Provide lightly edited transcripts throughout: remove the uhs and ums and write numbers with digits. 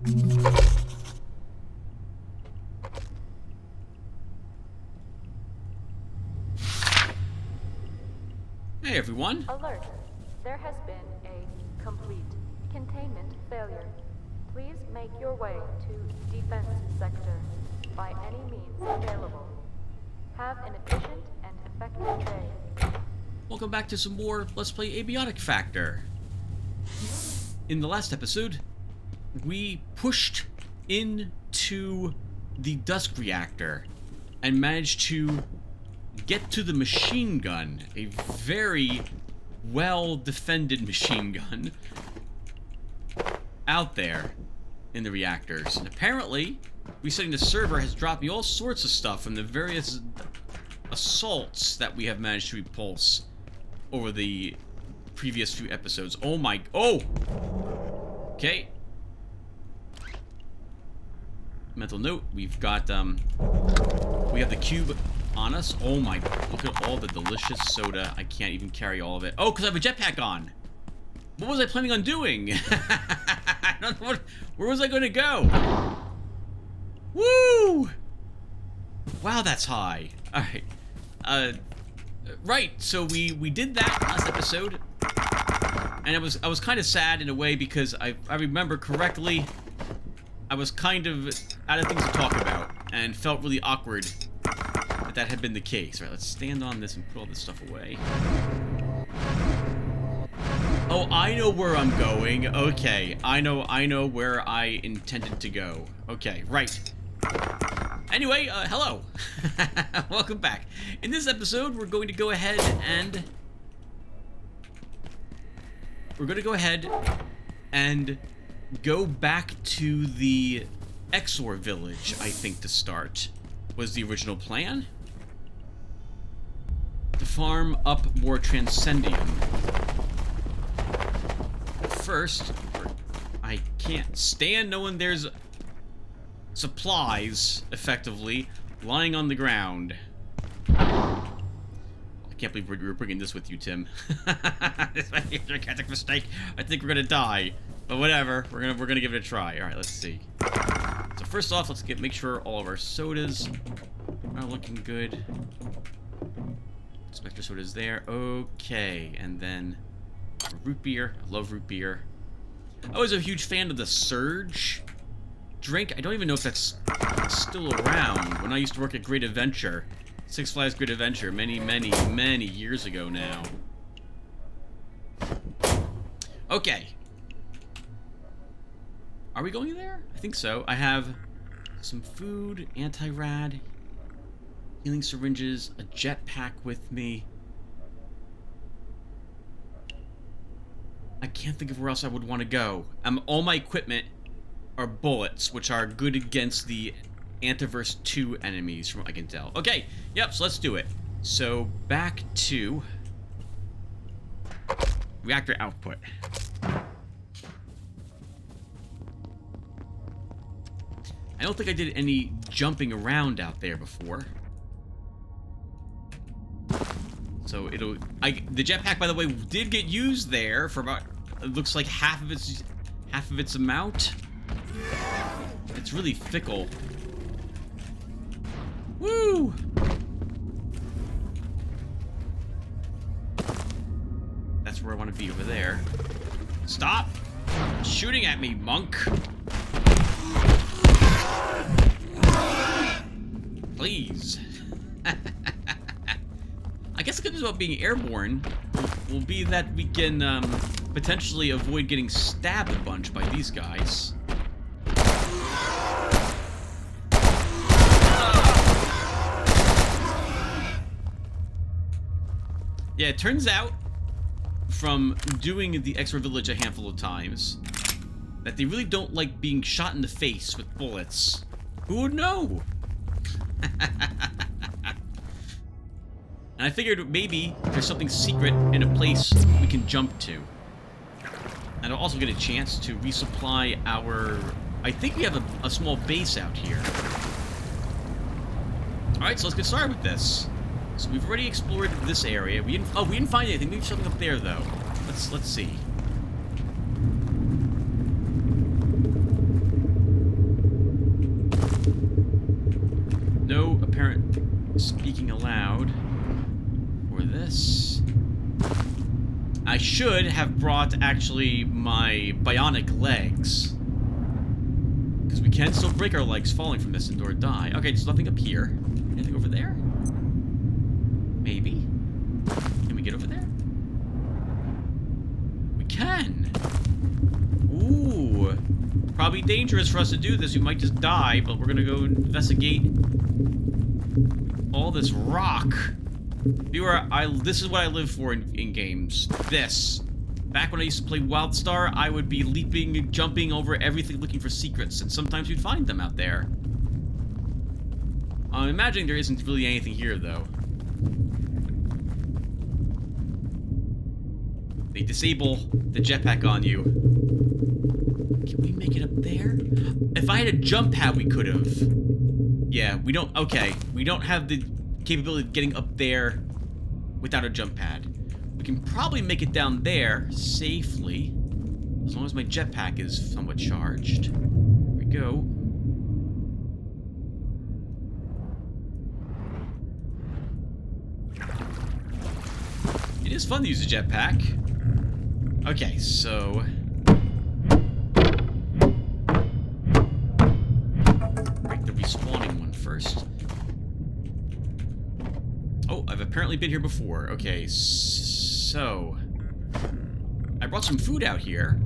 Hey everyone. Alert. There has been a complete containment failure. Please make your way to defense sector by any means available. Have an efficient and effective day. Welcome back to some more Let's Play Abiotic Factor. In the last episode, we pushed into the Dusk Reactor and managed to get to the machine gun, a very well-defended machine gun out there in the reactors. And apparently, resetting the server has dropped me all sorts of stuff from the various assaults that we have managed to repulse over the previous few episodes. Oh my... Oh! Okay. Mental note, we've got, we have the cube on us. Oh my... Look at all the delicious soda. I can't even carry all of it. Oh, because I have a jetpack on! What was I planning on doing? I don't know where was I going to go? Woo! Wow, that's high. Alright. Right, so we did that last episode. And I was kind of sad in a way because I remember correctly, I was kind of out of things to talk about and felt really awkward that had been the case. Right, let's stand on this and put all this stuff away. Oh, I know where I'm going. Okay, I know where I intended to go. Okay, right. Anyway, hello. Welcome back. In this episode, we're going to go ahead and... go back to the Exor village, I think, to start. Was the original plan? To farm up more Transcendium. First, I can't stand knowing there's supplies, effectively, lying on the ground. I can't believe we're bringing this with you, Tim. This might be a gigantic mistake. I think we're gonna die, but whatever. We're gonna give it a try. All right, let's see. So first off, let's make sure all of our sodas are looking good. Spectre soda's there. Okay, and then root beer. I love root beer. I was a huge fan of the Surge drink. I don't even know if that's still around. When I used to work at Great Adventure, Six Flags Great Adventure, many years ago now. Okay. Are we going there? I think so. I have some food, anti-rad, healing syringes, a jetpack with me. I can't think of where else I would want to go. All my equipment are bullets, which are good against the Antiverse 2 enemies, from what I can tell. Okay, yep, so let's do it. So, back to reactor output. I don't think I did any jumping around out there before. So the jetpack, by the way, did get used there for about, it looks like half of its amount. It's really fickle. Woo! That's where I want to be, over there. Stop shooting at me, monk. Please. I guess the good news about being airborne will be that we can potentially avoid getting stabbed a bunch by these guys. Yeah, it turns out, from doing the Exor village a handful of times, that they really don't like being shot in the face with bullets. Who would know? And I figured maybe there's something secret in a place we can jump to. And I'll also get a chance to resupply our... I think we have a small base out here. Alright, so let's get started with this. So we've already explored this area. We didn't find anything. Maybe something up there, though. Let's see. speaking aloud for this. I should have brought, actually, my bionic legs. Because we can still break our legs falling from this and/or die. Okay, there's nothing up here. Anything over there? Maybe. Can we get over there? We can! Ooh. Probably dangerous for us to do this. We might just die, but we're gonna go investigate all this rock. Viewer, this is what I live for in games. This. Back when I used to play WildStar, I would be leaping and jumping over everything looking for secrets, and sometimes you'd find them out there. I'm imagining there isn't really anything here, though. They disable the jetpack on you. Can we make it up there? If I had a jump pad, we could have. Yeah, we don't... Okay, we don't have the capability of getting up there without a jump pad. We can probably make it down there safely, as long as my jetpack is somewhat charged. Here we go. It is fun to use a jetpack. Okay, so... break the respawning one first. Oh, I've apparently been here before. Okay, so... I brought some food out here.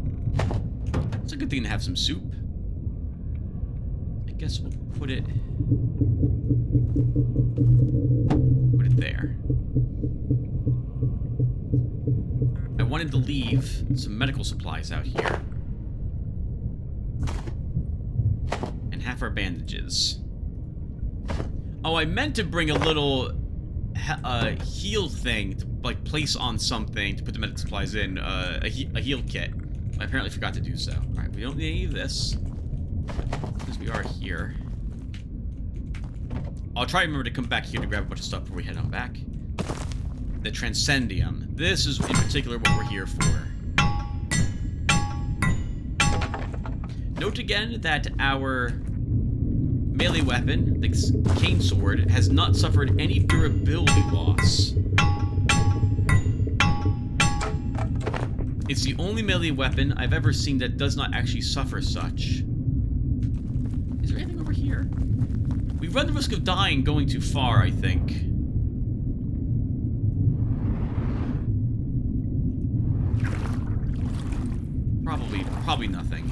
It's a good thing to have some soup. I guess we'll put it there. I wanted to leave some medical supplies out here. And half our bandages. Oh, I meant to bring a little heal thing to, like, place on something to put the medical supplies in, a heal kit. I apparently forgot to do so. Alright, we don't need any of this, because we are here. I'll try to remember to come back here to grab a bunch of stuff before we head on back. The Transcendium. This is, in particular, what we're here for. Note again that our melee weapon, the cane sword, has not suffered any durability loss. It's the only melee weapon I've ever seen that does not actually suffer such. Is there anything over here? We run the risk of dying going too far, I think. Probably nothing.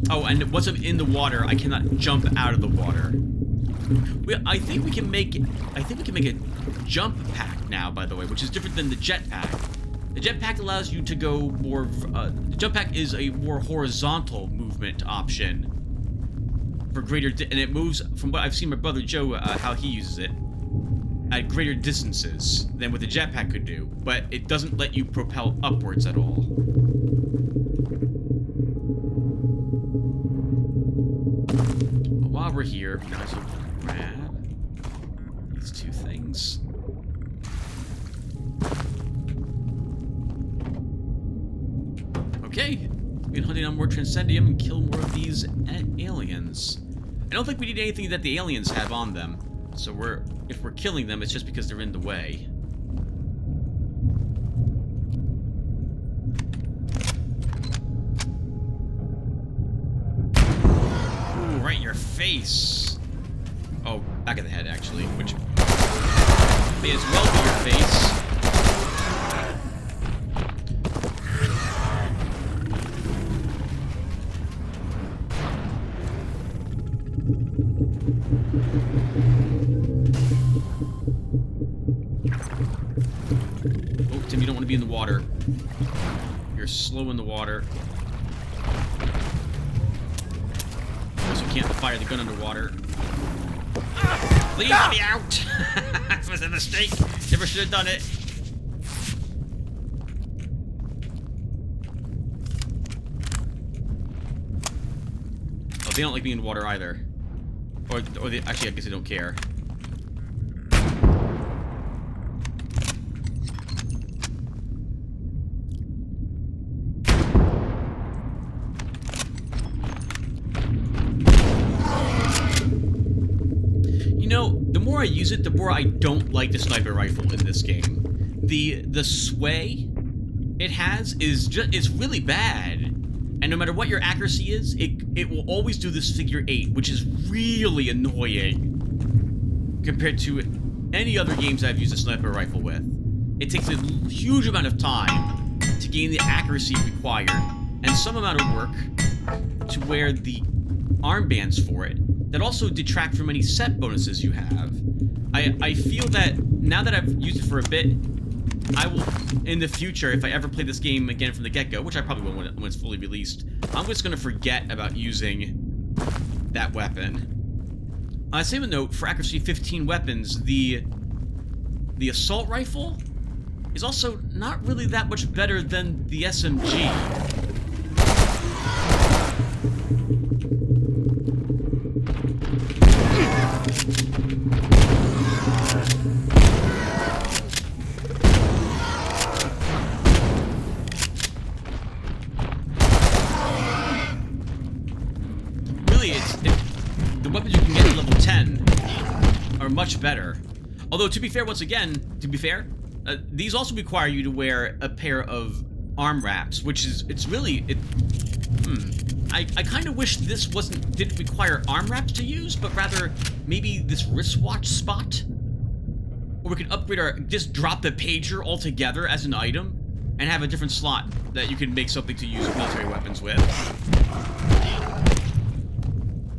Oh, and once I'm in the water, I cannot jump out of the water. I think we can make a jump pack now, by the way, which is different than the jetpack. The jetpack allows you to go more. The jetpack is a more horizontal movement option for greater, and it moves from what I've seen my brother Joe how he uses it at greater distances than what the jetpack could do, but it doesn't let you propel upwards at all. But while we're here, we might as well grab these two things. Okay, we can hunt down more Transcendium and kill more of these aliens. I don't think we need anything that the aliens have on them, so if we're killing them, it's just because they're in the way. Ooh, right in your face. Oh, back of the head, actually, which may as well be your face. Oh, Tim, you don't want to be in the water. You're slow in the water. Also can't fire the gun underwater. Leave me out! That was a mistake. Never should have done it. Oh, they don't like being in water either. Or they, actually, I guess they don't care. more I use it, the more I don't like the sniper rifle in this game. The sway it has is really bad, and no matter what your accuracy is, it will always do this figure 8, which is really annoying compared to any other games I've used a sniper rifle with. It takes a huge amount of time to gain the accuracy required, and some amount of work to wear the armbands for it that also detract from any set bonuses you have. I feel that now that I've used it for a bit, I will, in the future, if I ever play this game again from the get-go, which I probably won't when it's fully released, I'm just going to forget about using that weapon. Same a note, for accuracy 15 weapons, the assault rifle is also not really that much better than the SMG. Really, the weapons you can get at level 10 are much better. Although, to be fair, once again, these also require you to wear a pair of arm wraps, which is, I kind of wish this didn't require arm wraps to use, but rather maybe this wristwatch spot? Or we could upgrade just drop the pager altogether as an item, and have a different slot that you can make something to use military weapons with.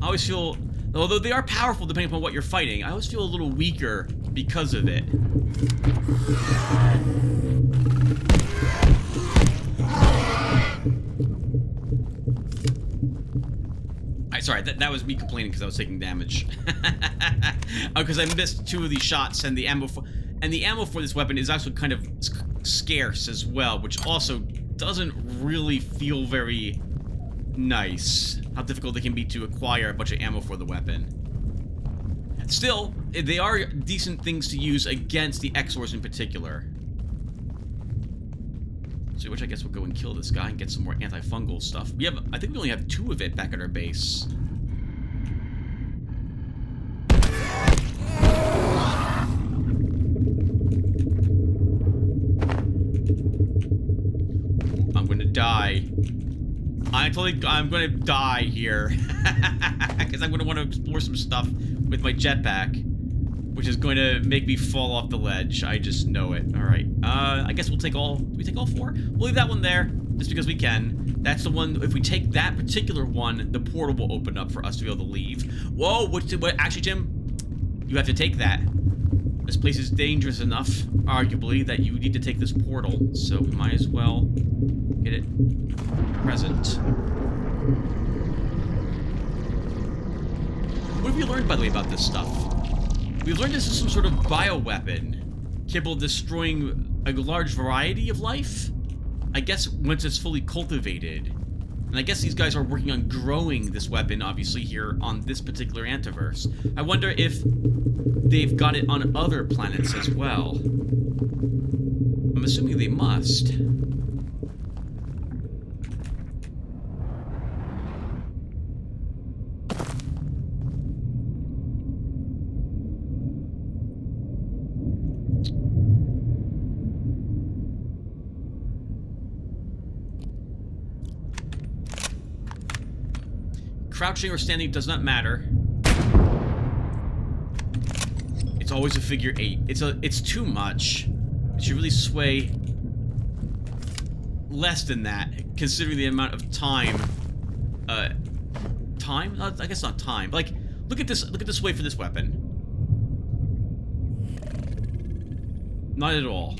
I always feel, although they are powerful depending upon what you're fighting, I always feel a little weaker because of it. Sorry, that was me complaining because I was taking damage. Because I missed 2 of these shots, and the ammo for this weapon is also kind of scarce as well, which also doesn't really feel very nice. How difficult it can be to acquire a bunch of ammo for the weapon. Still, they are decent things to use against the Exors in particular. So, which I guess we'll go and kill this guy and get some more antifungal stuff. I think we only have 2 of it back at our base. I'm gonna die. I'm gonna die here. Because I'm gonna want to explore some stuff with my jetpack, which is going to make me fall off the ledge. I just know it. Alright. I guess we'll take all... Do we take all 4? We'll leave that one there, just because we can. That's the one... If we take that particular one, the portal will open up for us to be able to leave. Whoa! What actually, Jim, you have to take that. This place is dangerous enough, arguably, that you need to take this portal. So, we might as well get it present. What have you learned, by the way, about this stuff? We've learned this is some sort of bioweapon, capable of destroying a large variety of life? I guess once it's fully cultivated. And I guess these guys are working on growing this weapon, obviously, here on this particular antiverse. I wonder if they've got it on other planets as well. I'm assuming they must. Crouching or standing does not matter. It's always a figure 8. It's too much. It should really sway less than that, considering the amount of time. Time? I guess not time. Like, look at this way for this weapon. Not at all.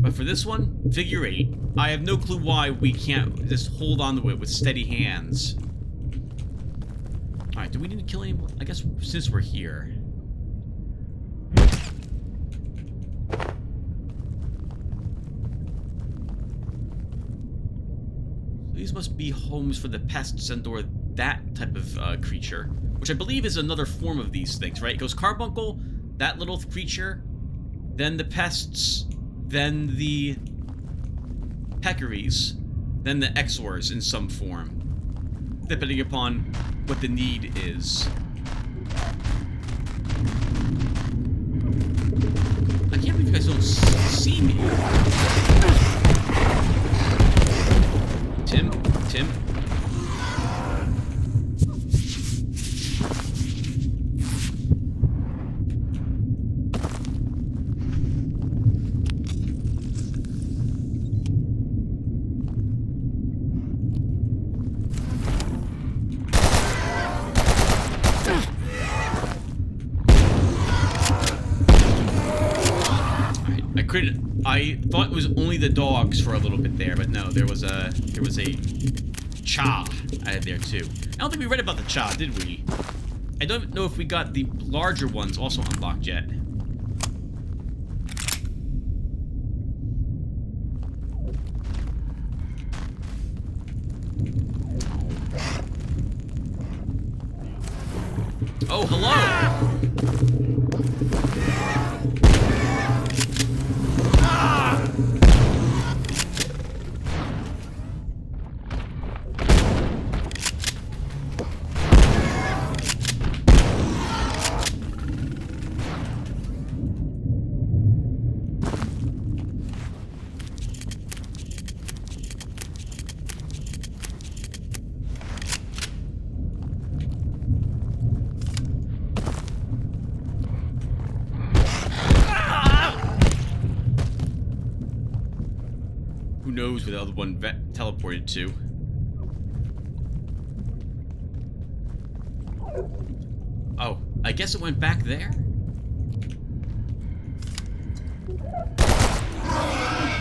But for this one, figure 8. I have no clue why we can't just hold on to it with steady hands. Alright, do we need to kill anyone? I guess since we're here. These must be homes for the pests and or that type of creature. Which I believe is another form of these things, right? It goes carbuncle, that little creature, then the pests, then the peccaries, then the Exors in some form. depending upon what the need is. I can't believe you guys don't see me. Tim? I thought it was only the dogs for a little bit there, but no, there was a cha added there too. I don't think we read about the cha, did we? I don't know if we got the larger ones also unlocked yet. Oh, hello! Who knows where the other one teleported to? Oh, I guess it went back there?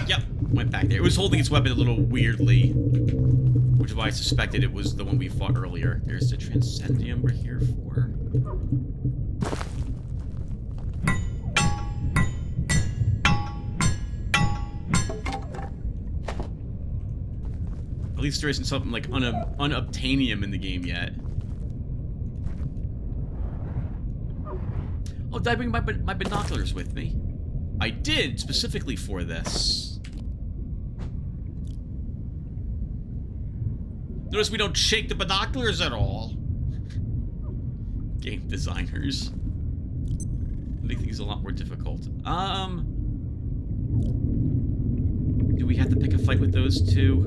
Yep, went back there. It was holding its weapon a little weirdly, which is why I suspected it was the one we fought earlier. There's the Transcendium we're here for. At least there isn't something like unobtainium in the game yet. Oh, did I bring my binoculars with me? I did, specifically for this. Notice we don't shake the binoculars at all. Game designers. Make things a lot more difficult. Do we have to pick a fight with those two?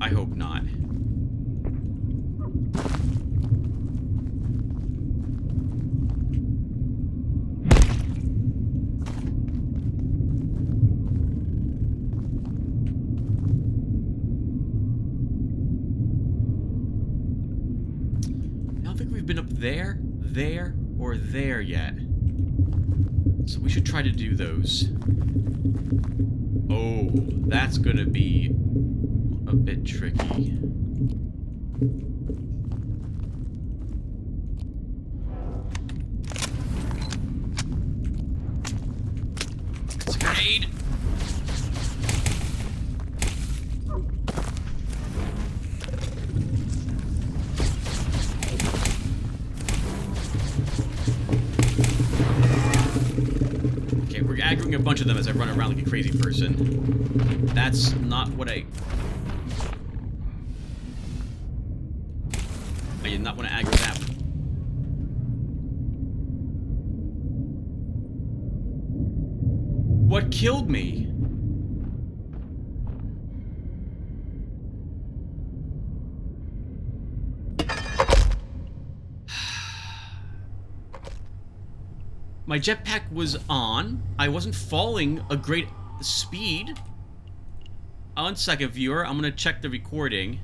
I hope not. I don't think we've been up there, or there yet. So we should try to do those. Oh, that's gonna be a bit tricky. It's a grenade! Okay, we're aggroing a bunch of them as I run around like a crazy person. That's not what I did not want to aggro that one. What killed me? My jetpack was on. I wasn't falling a great speed. On second viewer, I'm gonna check the recording.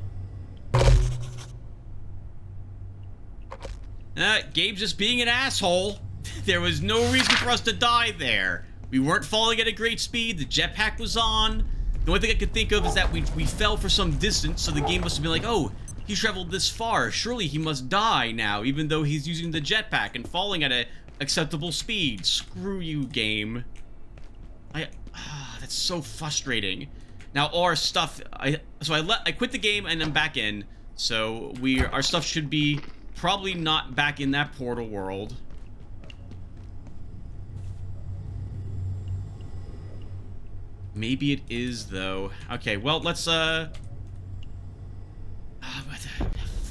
Gabe's just being an asshole. There was no reason for us to die there. We weren't falling at a great speed. The jetpack was on. The only thing I could think of is that we fell for some distance, so the game must have been like, oh, he traveled this far. Surely he must die now, even though he's using the jetpack and falling at an acceptable speed. Screw you, game. That's so frustrating. Now our stuff, I quit the game and I'm back in. So our stuff should be probably not back in that portal world. Maybe it is, though. Okay, well, let's,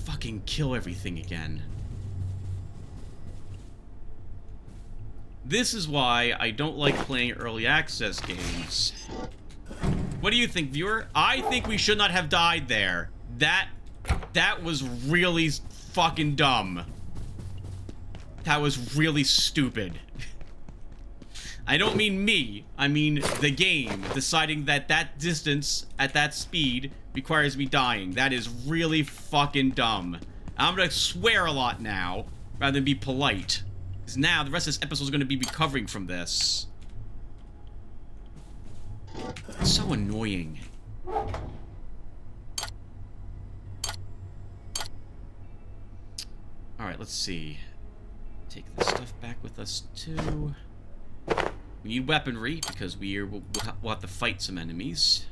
fucking kill everything again. This is why I don't like playing early access games. What do you think, viewer? I think we should not have died there. That was really fucking dumb. That was really stupid. I don't mean me. I mean the game deciding that that distance at that speed requires me dying. That is really fucking dumb. I'm gonna swear a lot now rather than be polite. Because now the rest of this episode is gonna be recovering from this. It's so annoying. Alright, let's see. Take this stuff back with us too. We need weaponry because we'll have to fight some enemies.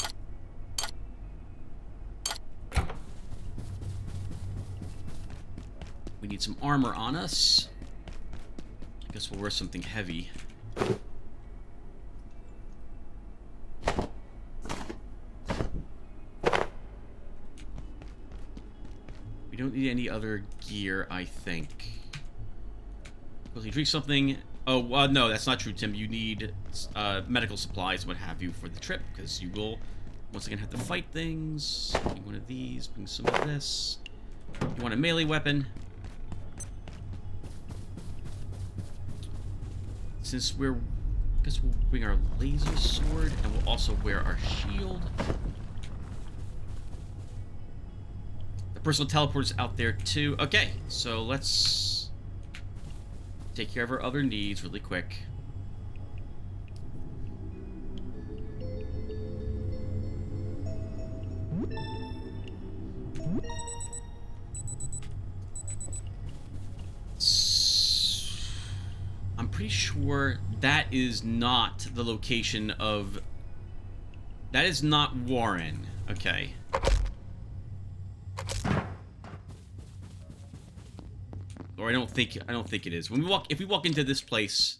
We need some armor on us. I guess we'll wear something heavy. We don't need any other gear, I think. Will he drink something? Oh, no, that's not true, Tim. You need medical supplies, what have you, for the trip, because you will, once again, have to fight things. Bring one of these, bring some of this. You want a melee weapon. Since I guess we'll bring our laser sword, and we'll also wear our shield. The personal teleporter's out there, too. Okay, so let's take care of our other needs really quick. I'm pretty sure that is not the location of... That is not Warren. Okay. Or I don't think it is. When if we walk into this place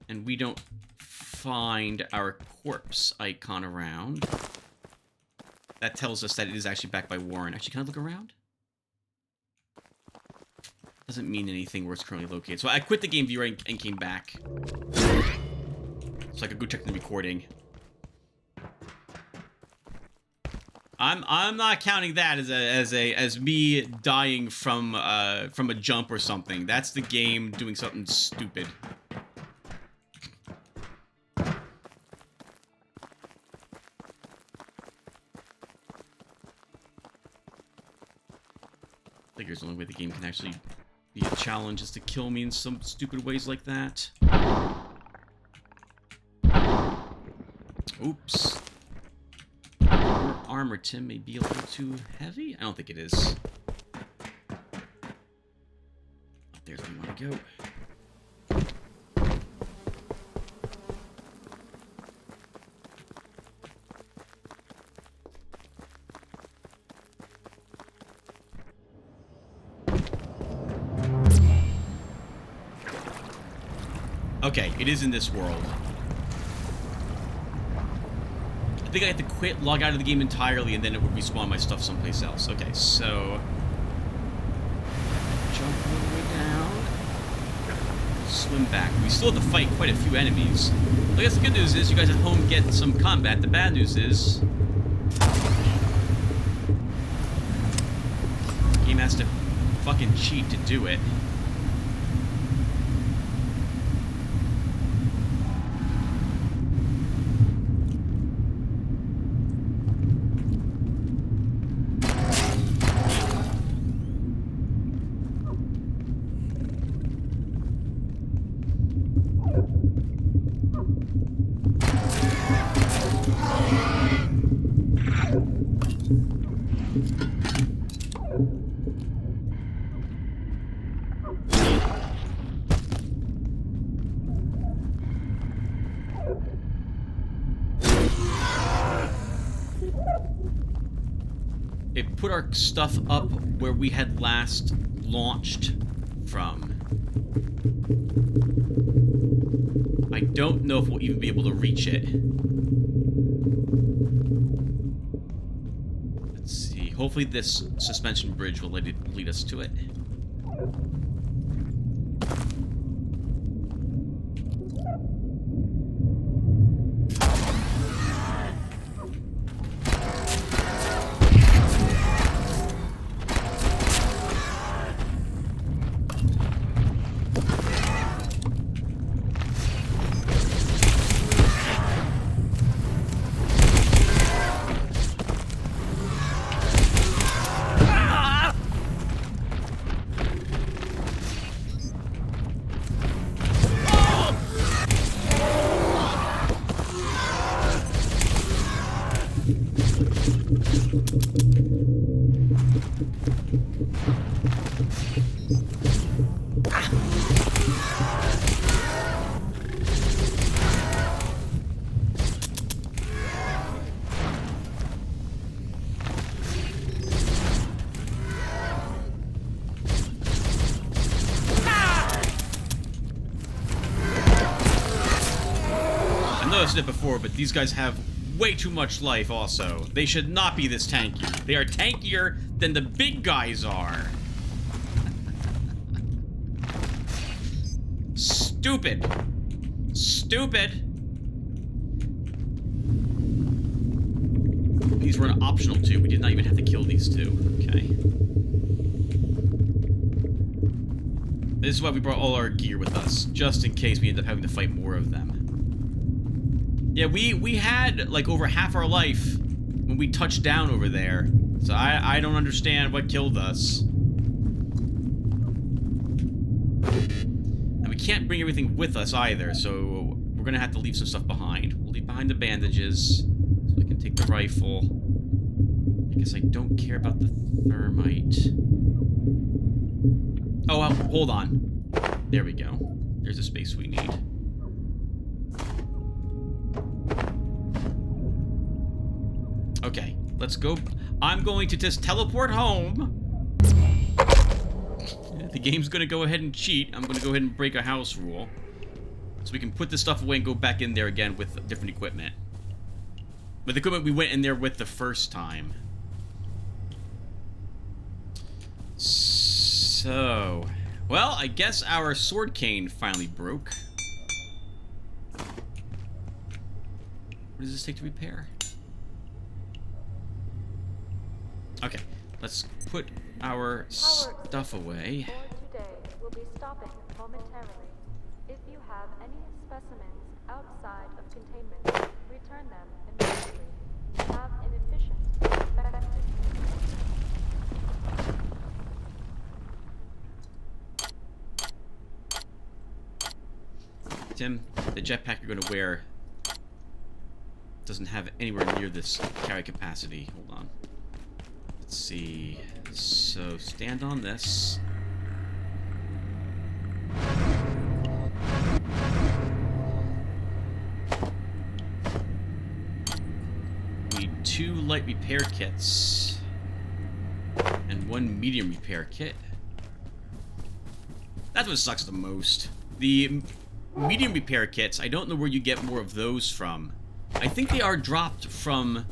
and we don't find our corpse icon around, that tells us that it is actually backed by Warren. Actually, can I look around? Doesn't mean anything where it's currently located. So I quit the game viewer and came back. So I could go check the recording. I'm not counting that as me dying from a jump or something. That's the game doing something stupid. I think there's the only way the game can actually be a challenge is to kill me in some stupid ways like that. Oops. Your armor, Tim, may be a little too heavy? I don't think it is. There's where you want to go. Okay, it is in this world. I think I have to quit, log out of the game entirely, and then it would respawn my stuff someplace else. Okay, so... jump all the way down. Swim back. We still have to fight quite a few enemies. I guess the good news is you guys at home get some combat. The bad news is... the game has to fucking cheat to do it. It put our stuff up where we had last launched from. I don't know if we'll even be able to reach it. Let's see. Hopefully this suspension bridge will lead us to it. I've said it before, but these guys have way too much life also. They should not be this tanky. They are tankier than the big guys are. Stupid. Stupid. These were an optional too. We did not even have to kill these two. Okay. This is why we brought all our gear with us, just in case we end up having to fight more of them. Yeah, we had, like, over half our life when we touched down over there. So I don't understand what killed us. And we can't bring everything with us either, so we're gonna have to leave some stuff behind. We'll leave behind the bandages, so I can take the rifle. I guess I don't care about the thermite. Oh, well, hold on. There we go. There's the space we need. Okay, let's go. I'm going to just teleport home. The game's going to go ahead and cheat. I'm going to go ahead and break a house rule. So we can put this stuff away and go back in there again with different equipment. With the equipment we went in there with the first time. So... well, I guess our sword cane finally broke. What does this take to repair? Okay, let's put our stuff away. For today, we'll be stopping momentarily. If you have any specimens outside of containment, return them immediately. Have an efficient, effective. Tim, the jetpack you're going to wear doesn't have anywhere near this carry capacity. Hold on. Let's see. So, stand on this. We need 2 light repair kits. And 1 medium repair kit. That's what sucks the most. The medium repair kits, I don't know where you get more of those from. I think they are dropped from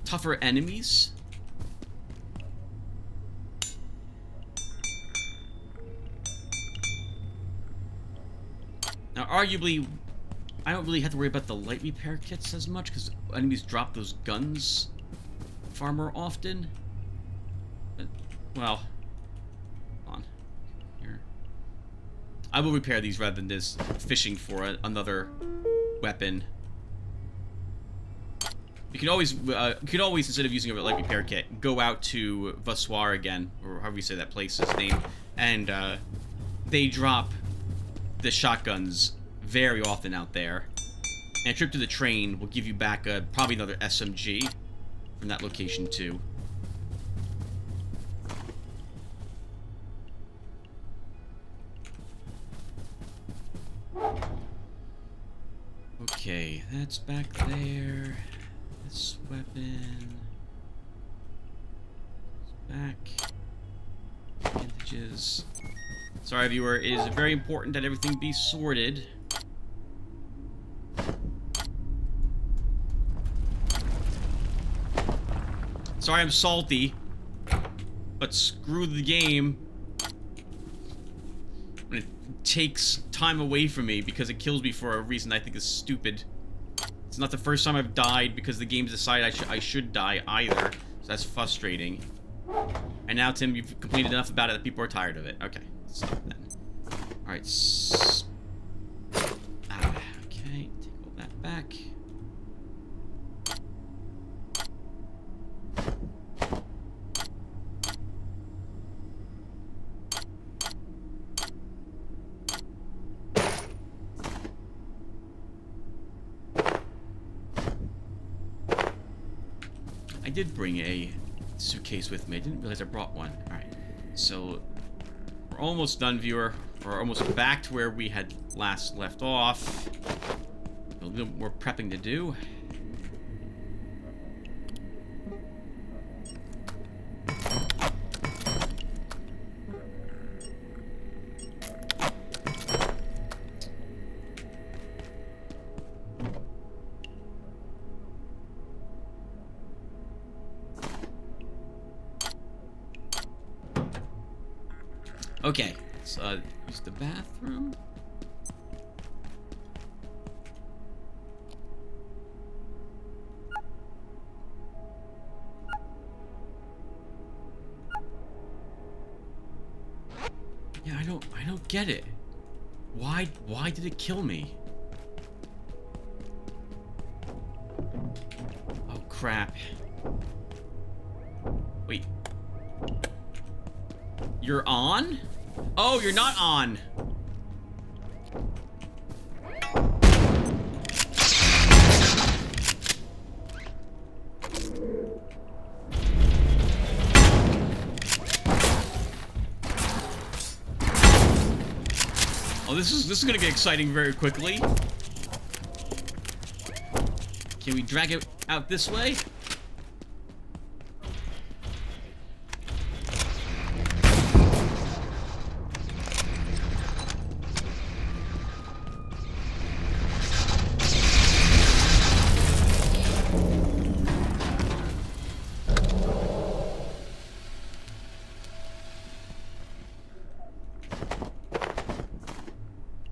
tougher enemies. Now, arguably, I don't really have to worry about the light repair kits as much, because enemies drop those guns far more often. But, well, hold on. Here. I will repair these rather than just fishing for another weapon. You can always, instead of using a light repair kit, go out to Vassoir again, or however you say that place's name, and they drop the shotguns very often out there. And a trip to the train will give you back probably another SMG from that location too. Okay, that's back there. This weapon is back. Bandages. Sorry, viewer, it is very important that everything be sorted. Sorry I'm salty, but screw the game when it takes time away from me because it kills me for a reason I think is stupid. It's not the first time I've died because the game's decided I should die either, so that's frustrating. And now, Tim, you've complained enough about it that people are tired of it. Okay, stop then. Alright, okay, take all that back. I did bring a suitcase with me. I didn't realize I brought one. Alright, so we're almost done, viewer. We're almost back to where we had last left off. A little more prepping to do. Okay, let's use the bathroom. Yeah, I don't get it. Why did it kill me? Oh crap. Wait. You're on? Oh, you're not on. Oh, this is gonna get exciting very quickly. Can we drag it out this way?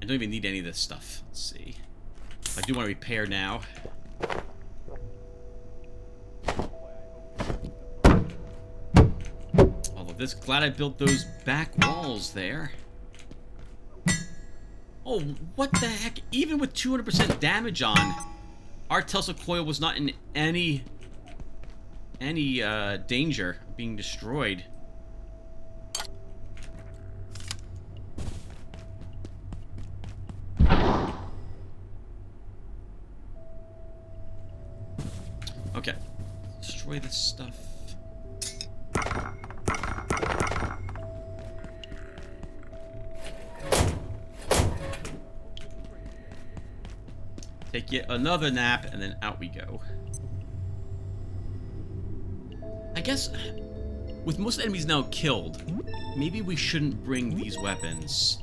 I don't even need any of this stuff. Let's see. I do want to repair now. All of this. Glad I built those back walls there. Oh, what the heck? Even with 200% damage on, our Tesla coil was not in any danger of being destroyed. Okay, destroy this stuff. Take yet another nap, and then out we go. I guess, with most enemies now killed, maybe we shouldn't bring these weapons.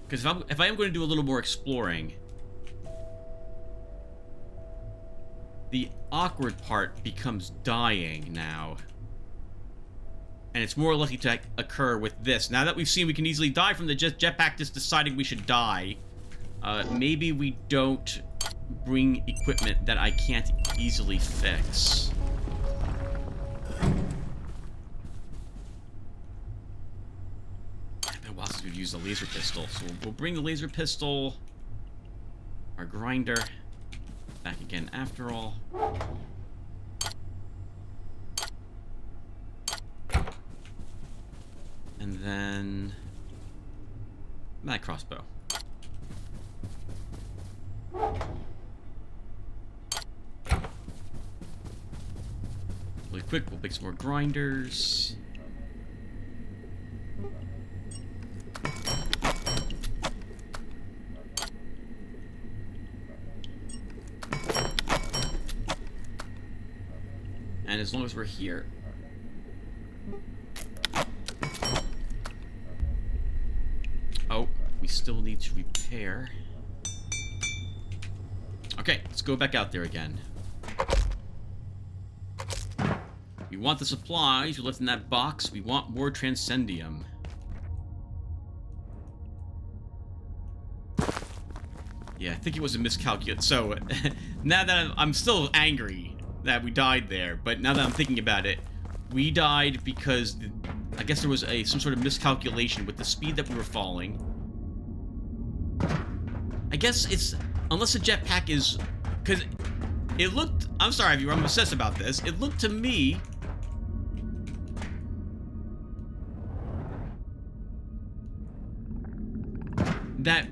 Because if I am going to do a little more exploring, the awkward part becomes dying now. And it's more likely to occur with this. Now that we've seen we can easily die from the jetpack just deciding we should die, maybe we don't bring equipment that I can't easily fix. Since we've used the laser pistol, so we'll bring the laser pistol, our grinder, back again after all. And then that crossbow. Really quick, we'll make some more grinders. And as long as we're here. Oh, we still need to repair. Okay, let's go back out there again. We want the supplies we left in that box. We want more Transcendium. Yeah, I think it was a miscalculate. So, now that I'm still angry that we died there, but now that I'm thinking about it, we died because I guess there was some sort of miscalculation with the speed that we were falling. I guess it's, unless the jetpack is, because it looked, I'm sorry if I'm obsessed about this, it looked to me that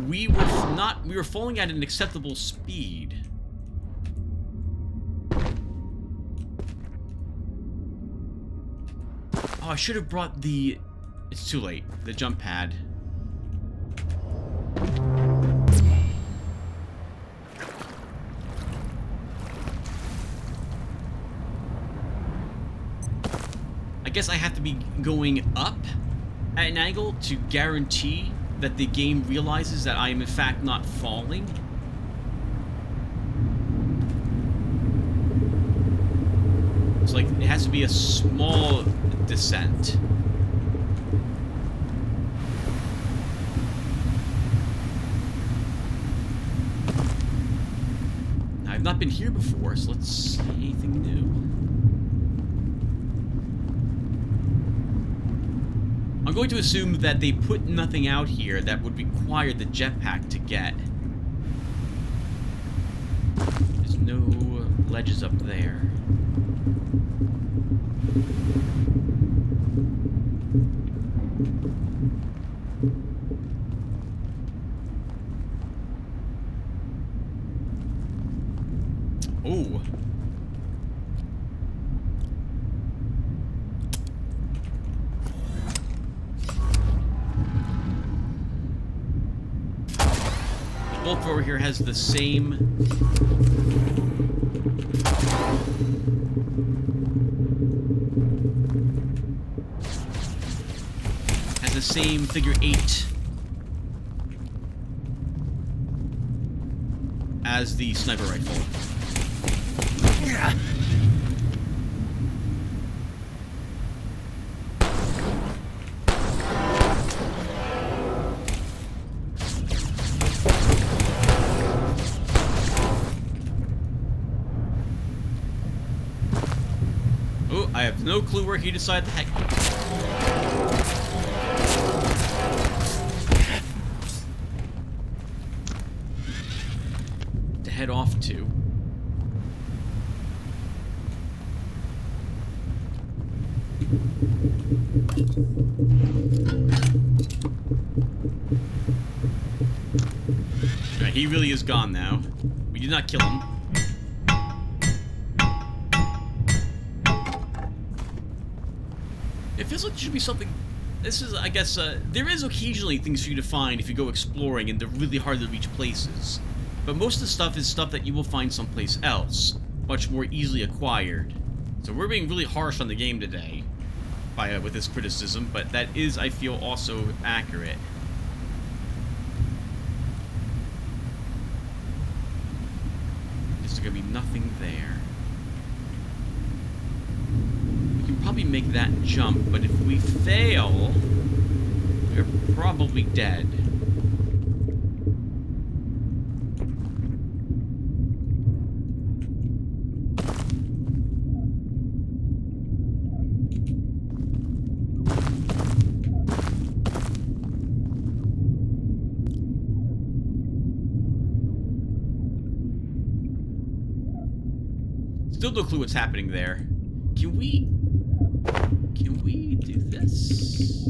we were falling at an acceptable speed. Oh, I should have brought the, it's too late, the jump pad. I guess I have to be going up at an angle to guarantee that the game realizes that I am in fact not falling. It's like it has to be a small descent. I've not been here before, so let's see anything new. I'm going to assume that they put nothing out here that would require the jetpack to get. There's no ledges up there. Oh. Bolt thrower here has the same figure 8 as the sniper rifle. Oh, I have no clue where he decided to heck. Head off to. Right, he really is gone now. We did not kill him. It feels like there should be something. This is, I guess, there is occasionally things for you to find if you go exploring in the really hard to reach places. But most of the stuff is stuff that you will find someplace else, much more easily acquired. So we're being really harsh on the game today, with this criticism, but that is, I feel, also accurate. There's gonna be nothing there. We can probably make that jump, but if we fail, we're probably dead. Still no clue what's happening there. Can we do this?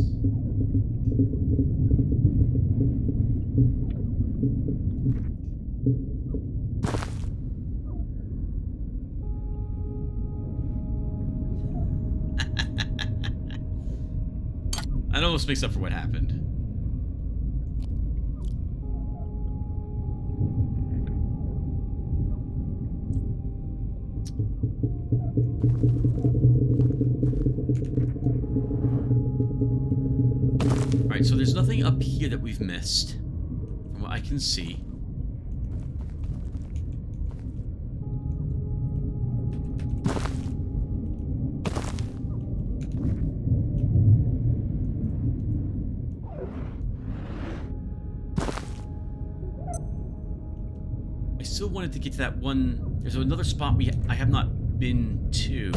That almost makes up for what happened. Alright, so there's nothing up here that we've missed, from what I can see. still wanted to get to that one. There's another spot I have not been to.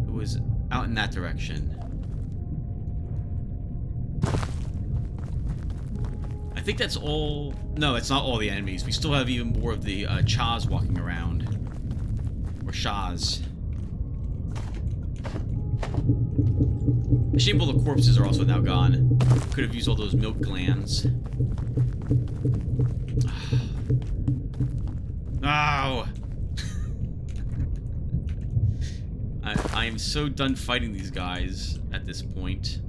It was out in that direction. I think that's all. No, that's not all the enemies. We still have even more of the Chaz walking around. Or Shaz. A shame all the corpses are also now gone. Could have used all those milk glands. Oh! I am so done fighting these guys at this point.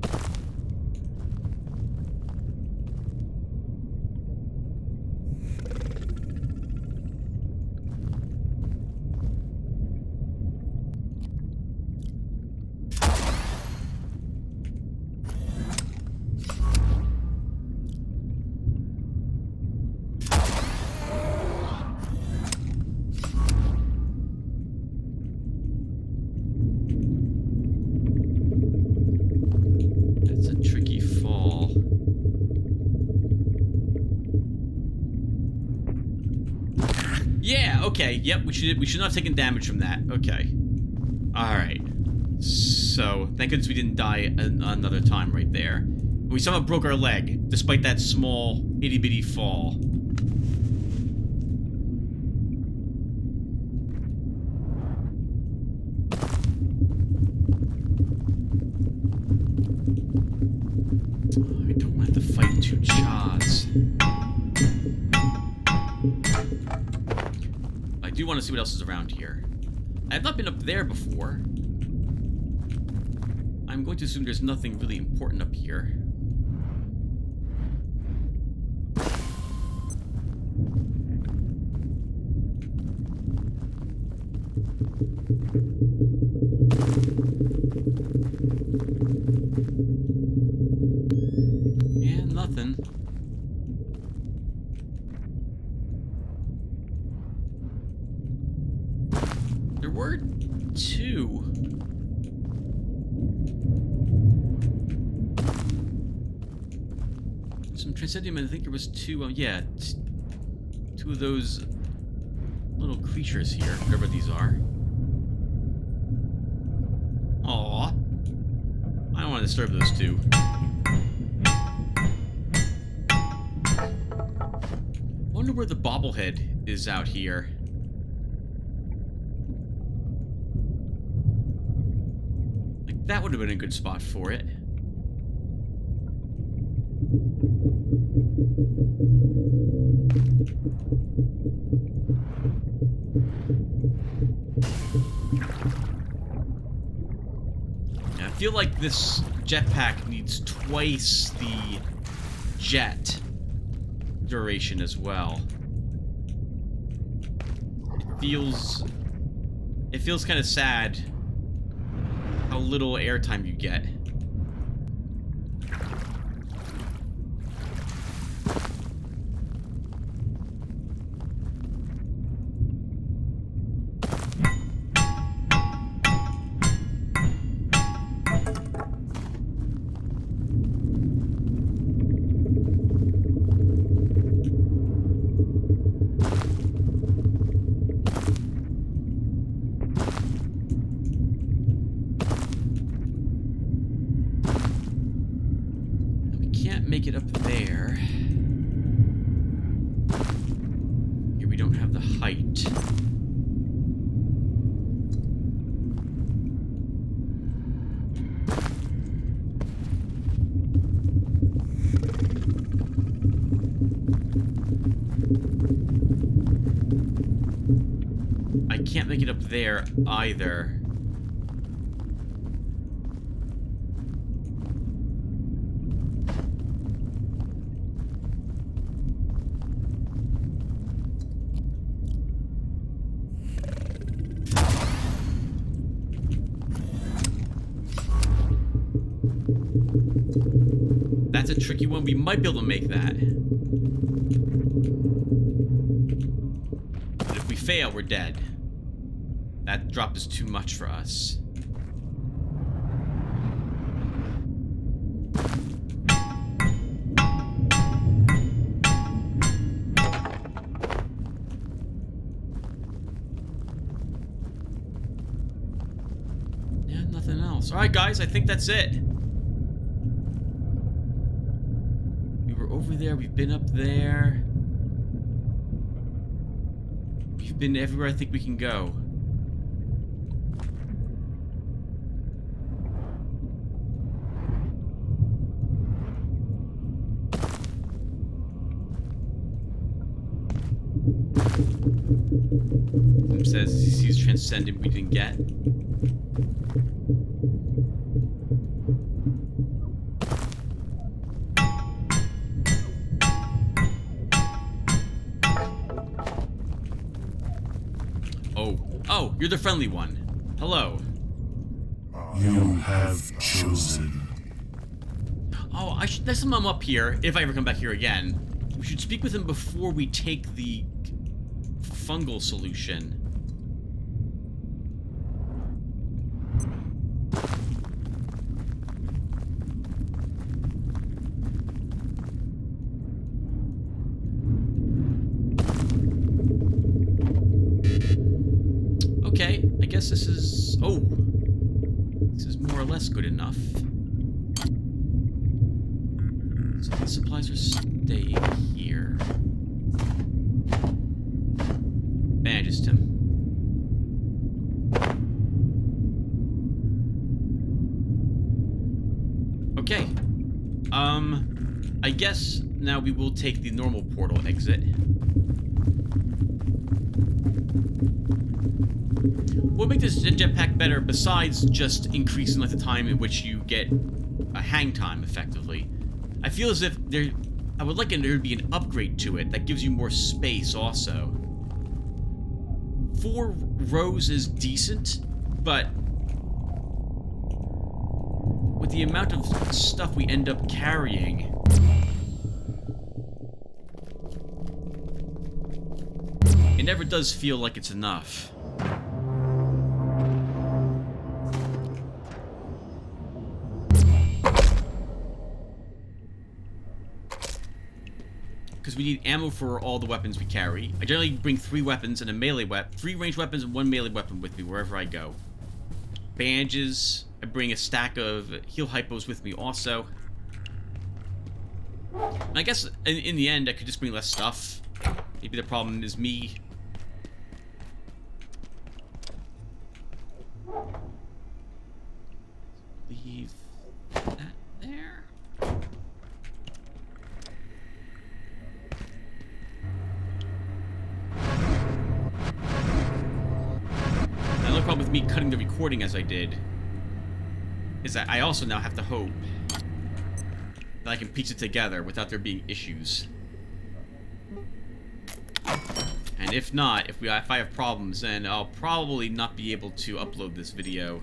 Yeah, okay, yep, we should not have taken damage from that. Okay. Alright. So, thank goodness we didn't die another time right there. We somehow broke our leg, despite that small, itty-bitty fall. I don't want to fight two Chaz. I do want to see what else is around here. I have not been up there before. I'm going to assume there's nothing really important up here. Yeah, nothing. There were two. Some Transcendium, I think there was two, yeah, two of those little creatures here, whatever these are. Aww. I don't want to disturb those two. Wonder where the bobblehead is out here. Like, that would have been a good spot for it. I feel like this jetpack needs twice the jet duration as well. It feels kind of sad how little airtime you get. Make it up there. Here we don't have the height. I can't make it up there either. That's a tricky one. We might be able to make that. But if we fail, we're dead. That drop is too much for us. Said nothing else. Alright, guys, I think that's it. We were over there, we've been up there. We've been everywhere I think we can go. It says he sees transcendent we didn't get. Oh, you're the friendly one. Hello. You have chosen. Oh, next time I'm up here, if I ever come back here again, we should speak with him before we take the fungal solution. Okay, I guess this is... Oh! This is more or less good enough. So the supplies are staying here. Bandages, Tim. Okay. I guess now we will take the normal portal exit. What would make this jetpack better besides just increasing like the time in which you get a hang time effectively? I feel as if I would like there to be an upgrade to it that gives you more space also. 4 rows is decent, but with the amount of stuff we end up carrying, it never does feel like it's enough. Because we need ammo for all the weapons we carry. I generally bring 3 weapons and a melee weapon, 3 ranged weapons and 1 melee weapon with me wherever I go. Bandages. I bring a stack of heal hypos with me also. And I guess in the end I could just bring less stuff. Maybe the problem is me. Leave that there. Another problem with me cutting the recording as I did is that I also now have to hope that I can piece it together without there being issues. And if not, if I have problems, then I'll probably not be able to upload this video.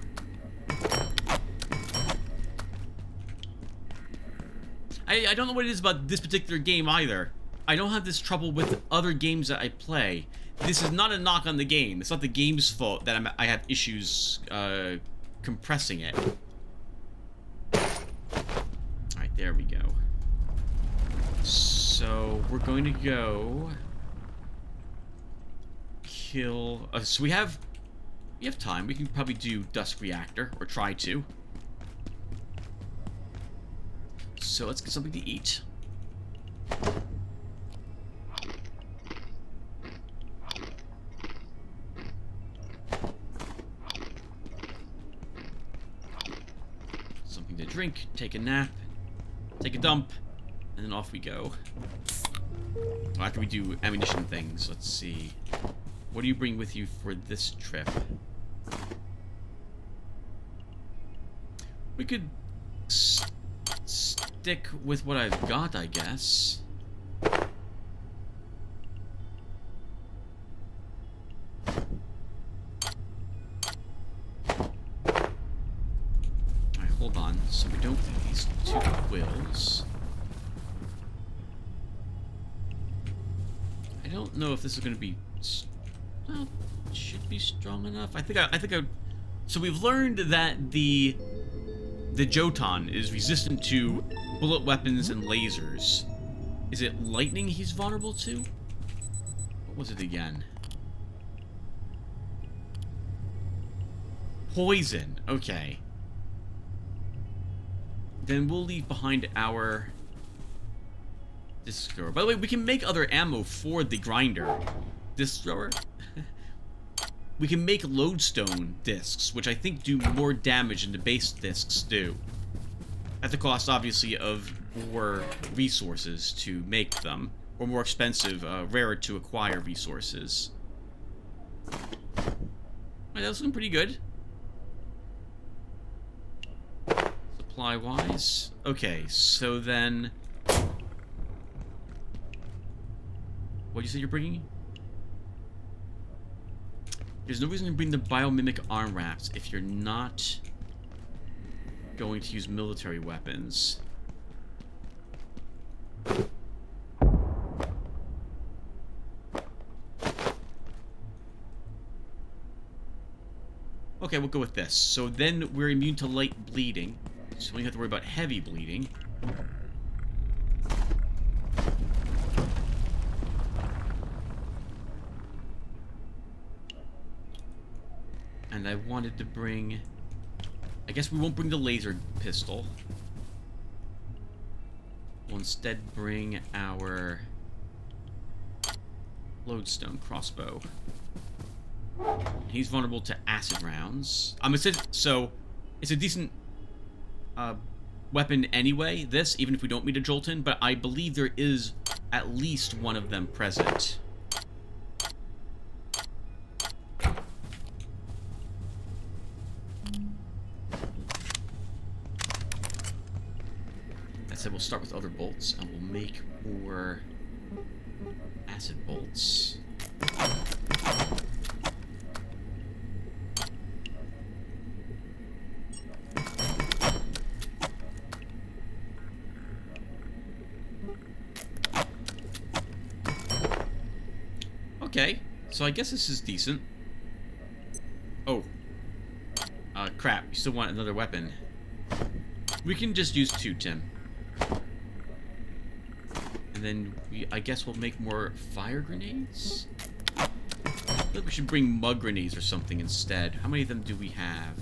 I don't know what it is about this particular game either. I don't have this trouble with other games that I play. This is not a knock on the game. It's not the game's fault that I have issues compressing it. Alright, there we go. So, we're going to go kill... so we have time. We can probably do Dusk Reactor, or try to. So let's get something to eat. Something to drink, take a nap, take a dump, and then off we go. Well, after we do ammunition things, let's see. What do you bring with you for this trip? We could stick with what I've got, I guess. Alright, hold on. So we don't need these 2 quills. I don't know if this is going to be... Well, it should be strong enough. I think I... So we've learned that the Jotan is resistant to bullet weapons and lasers. Is it lightning he's vulnerable to? What was it again? poison. Okay. Then we'll leave behind our disc thrower. By the way, we can make other ammo for the grinder. Disc thrower? We can make lodestone discs, which I think do more damage than the base discs do. At the cost, obviously, of more resources to make them. Or more expensive, rarer to acquire resources. Alright, that's looking pretty good. Supply-wise. Okay, so then... What did you say you're bringing? There's no reason to bring the biomimic arm wraps if you're not going to use military weapons. Okay, we'll go with this. So then we're immune to light bleeding. So we don't have to worry about heavy bleeding. And I wanted to bring... I guess we won't bring the laser pistol. We'll instead bring our lodestone crossbow. He's vulnerable to acid rounds. So it's a decent weapon anyway, this, even if we don't meet a Jolton, but I believe there is at least one of them present. That said, we'll start with other bolts, and we'll make more acid bolts. Okay, so I guess this is decent. Oh. Crap. You still want another weapon. We can just use 2, Tim. And then I guess we'll make more fire grenades? I feel like we should bring mud grenades or something instead. How many of them do we have?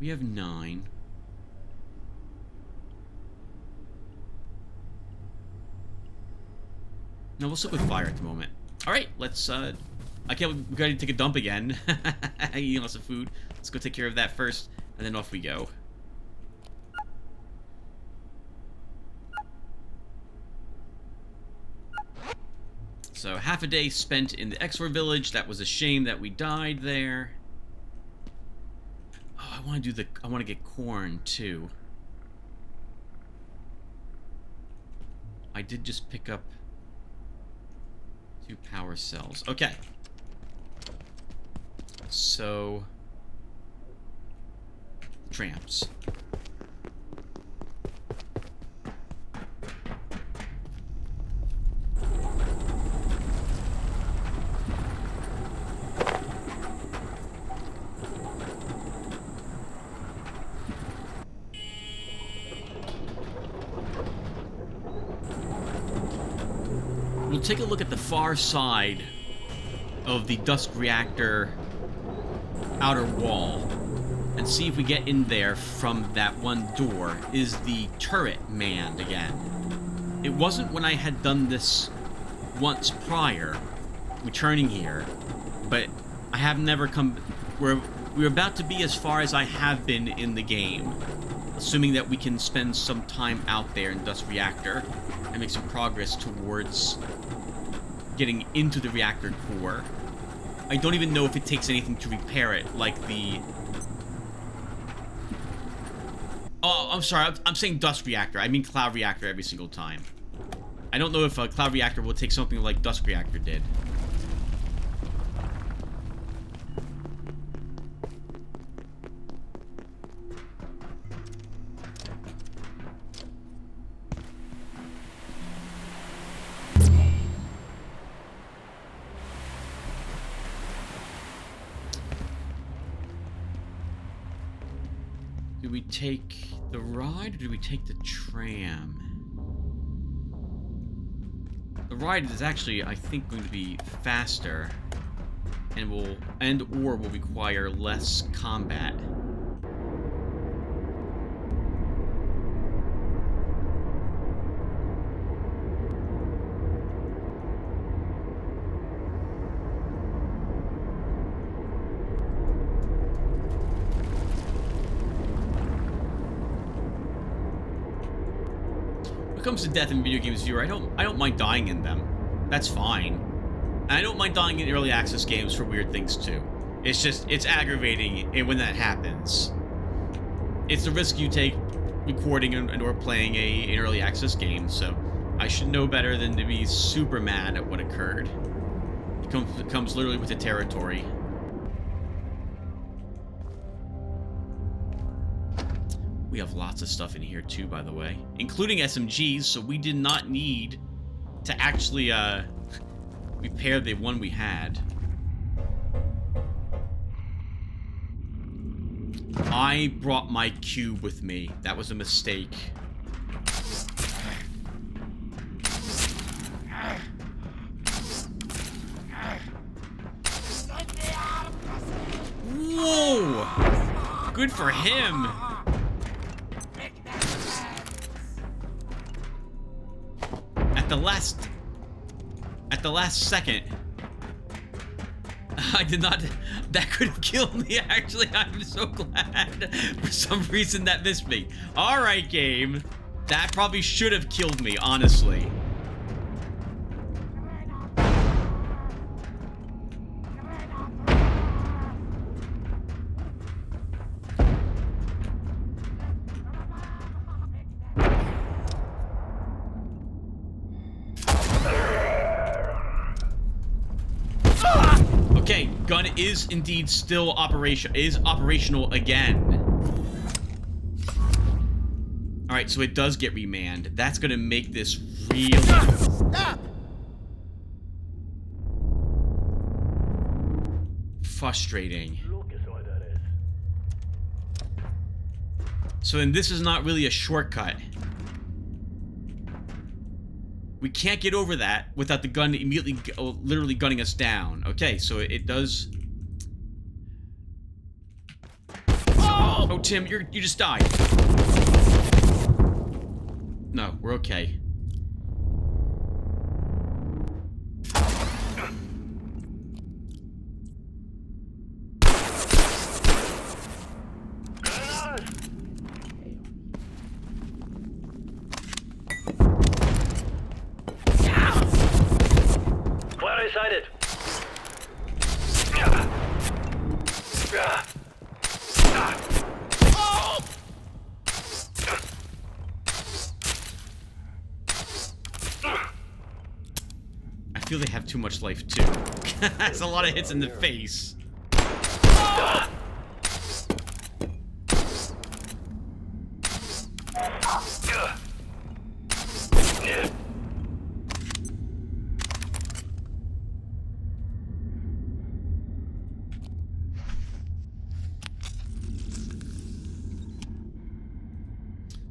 We have 9. No, we'll stick with fire at the moment. Alright, let's, we gotta take a dump again. Eating lots of food. Let's go take care of that first, and then off we go. So, half a day spent in the Exor village. That was a shame that we died there. Oh, I want to get corn, too. I did just pick up 2 power cells. Okay. So... tramps. We'll take a look at the far side of the Dusk Reactor outer wall and see if we get in there from that one door. Is the turret manned again? It wasn't when I had done this once prior, returning here, but I have never come... We're about to be as far as I have been in the game, assuming that we can spend some time out there in Dusk Reactor and make some progress towards getting into the reactor core. I don't even know if it takes anything to repair it, like the... Oh, I'm sorry, I'm saying Dusk Reactor. I mean Cloud Reactor every single time. I don't know if a Cloud Reactor will take something like Dusk Reactor did. Do we take the ride, or do we take the tram? The ride is actually, I think, going to be faster. and/or will require less combat. When it comes to death in video games, viewer, I don't mind dying in them. That's fine. And I don't mind dying in early access games for weird things too. It's aggravating when that happens. It's the risk you take recording and or playing an early access game, so I should know better than to be super mad at what occurred. It comes literally with the territory. We have lots of stuff in here too, by the way, including SMGs, so we did not need to actually repair the one we had. I brought my cube with me. That was a mistake. Whoa! Good for him! At the last second, I did not. That could have killed me. Actually, I'm so glad. For some reason, that missed me. All right, game. That probably should have killed me, honestly. Okay, gun is indeed still operational again. All right, so it does get remanned. That's gonna make this really frustrating. So then this is not really a shortcut. We can't get over that without the gun immediately, literally gunning us down. Okay, so it does. Oh, Tim, you just died. No, we're okay. Sighted. I feel they have too much life too. That's a lot of hits in the face.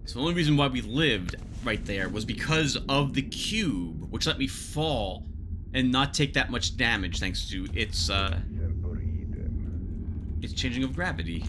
So the only reason why we lived right there was because of the cube, which let me fall and not take that much damage thanks to its changing of gravity.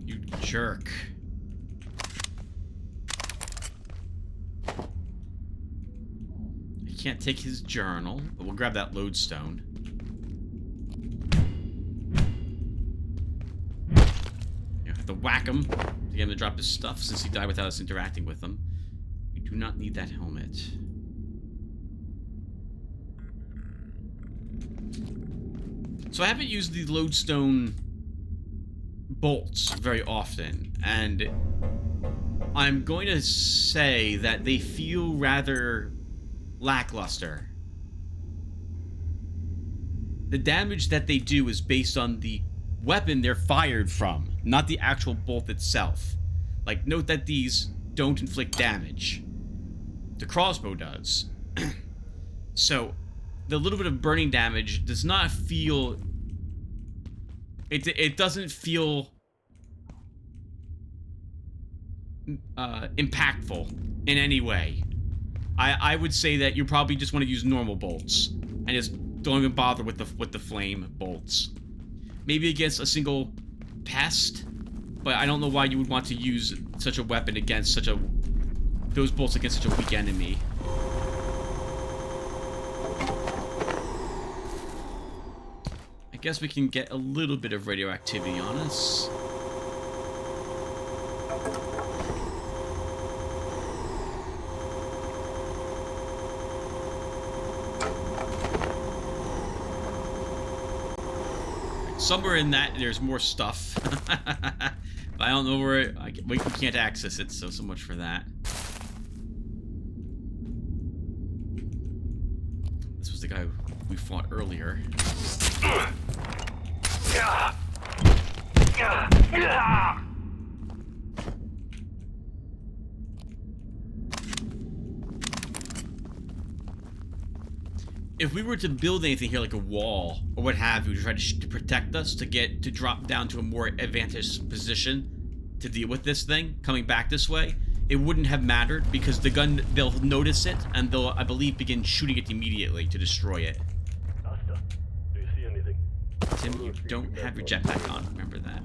You jerk. I can't take his journal, but we'll grab that lodestone. You have to whack him to get him to drop his stuff since he died without us interacting with him. We do not need that helmet. So I haven't used the lodestone bolts very often, and I'm going to say that they feel rather lackluster. The damage that they do is based on the weapon they're fired from, not the actual bolt itself. Like, note that these don't inflict damage. The crossbow does. So, the little bit of burning damage does not feel... It doesn't feel impactful in any way. I would say that you probably just want to use normal bolts and just don't even bother with the flame bolts. Maybe against a single pest, but I don't know why you would want to use such a weapon against those bolts against such a weak enemy. I guess we can get a little bit of radioactivity on us. Somewhere in that, there's more stuff. But I don't know where we can't access it, so much for that. This was the guy we fought earlier. If we were to build anything here, like a wall or what have you, to try to protect us, to drop down to a more advantageous position to deal with this thing coming back this way, it wouldn't have mattered because the gun, they'll notice it and they'll, I believe, begin shooting it immediately to destroy it. Asta, do you see anything? Tim, you don't have your jetpack on. Remember that.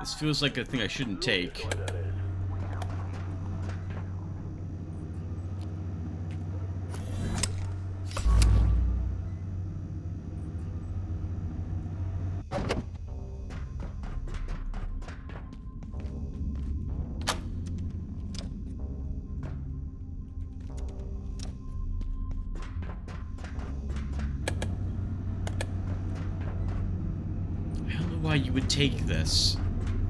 This feels like a thing I shouldn't take. I don't know why you would take this.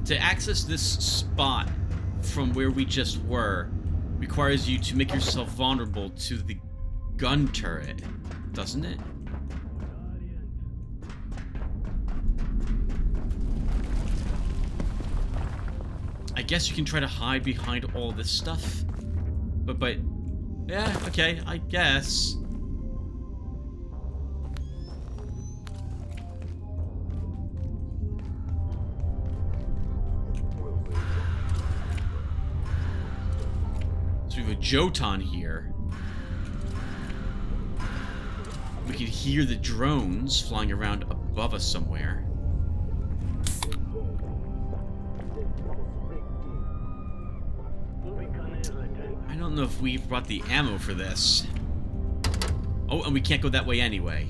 To access this spot from where we just were requires you to make yourself vulnerable to the gun turret, doesn't it? I guess you can try to hide behind all this stuff, but yeah, okay, I guess. So we have a Jotan here. We can hear the drones flying around above us somewhere. I don't know if we've brought the ammo for this. Oh, and we can't go that way anyway.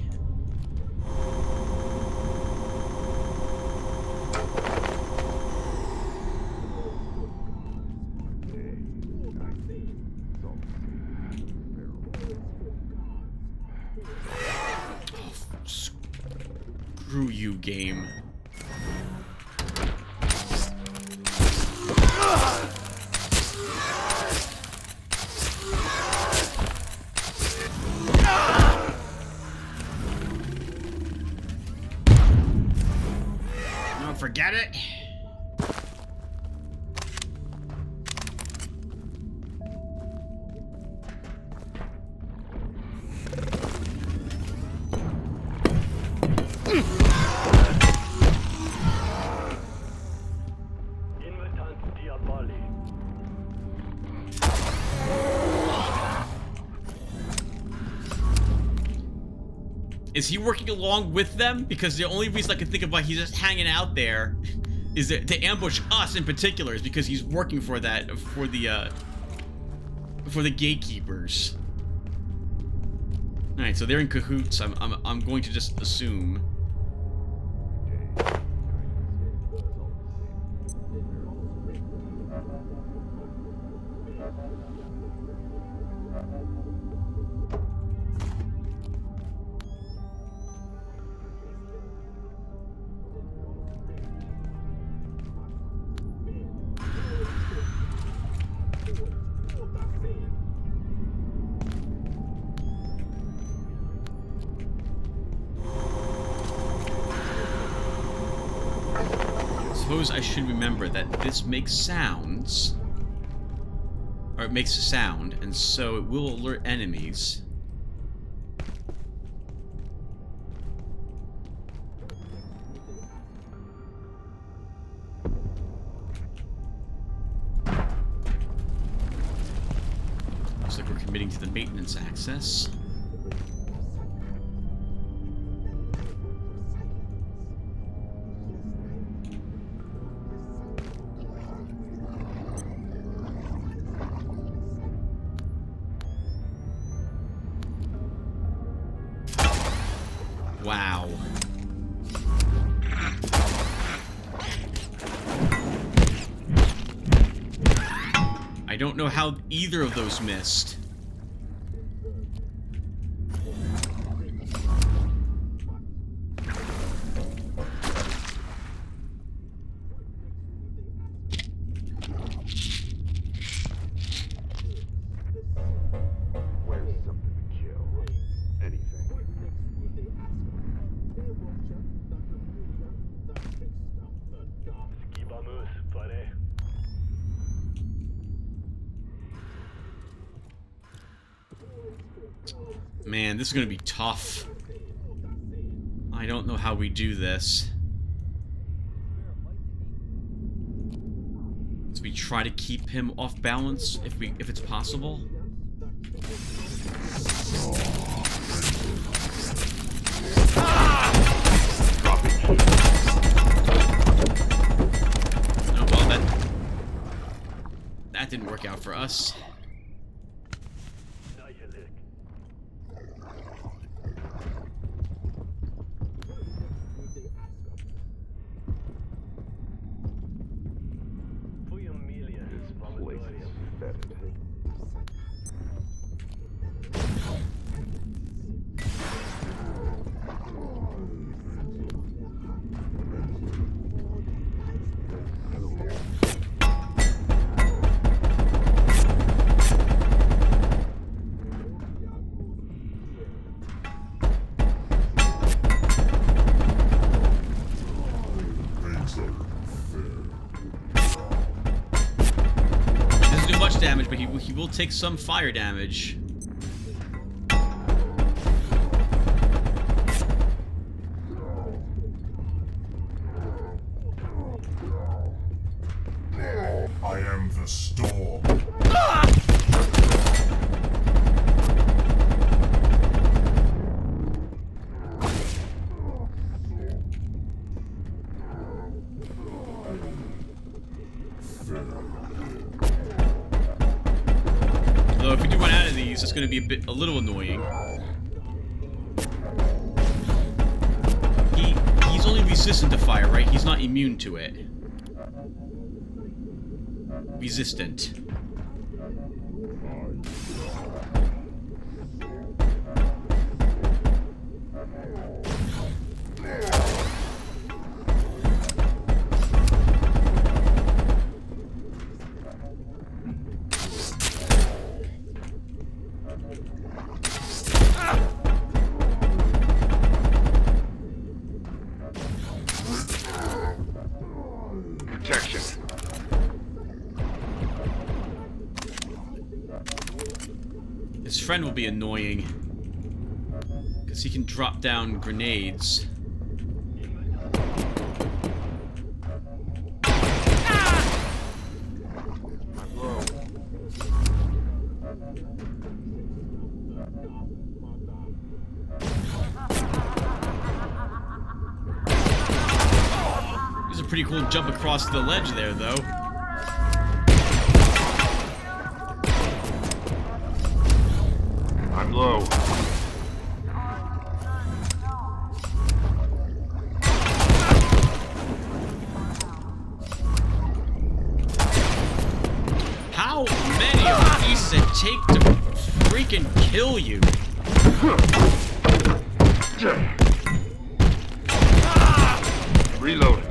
Screw you, game. No, forget it. Is he working along with them? Because the only reason I can think of why he's just hanging out there is that to ambush us in particular is because he's working for that for the gatekeepers. All right, so they're in cahoots. I'm going to just assume. Suppose I should remember that this makes sounds, or it makes a sound, and so it will alert enemies. Looks like we're committing to the maintenance access. Wow. I don't know how either of those missed. Man, this is gonna be tough. I don't know how we do this. So we try to keep him off balance if it's possible. Oh well, that didn't work out for us. Damage, but he will take some fire damage. I am the storm. Though if we do run out of these, it's going to be a little annoying. He's only resistant to fire, right? He's not immune to it. Resistant. His friend will be annoying because he can drop down grenades. pretty cool jump across the ledge there, though. I'm low. How many of these does it take to freaking kill you? Reloading.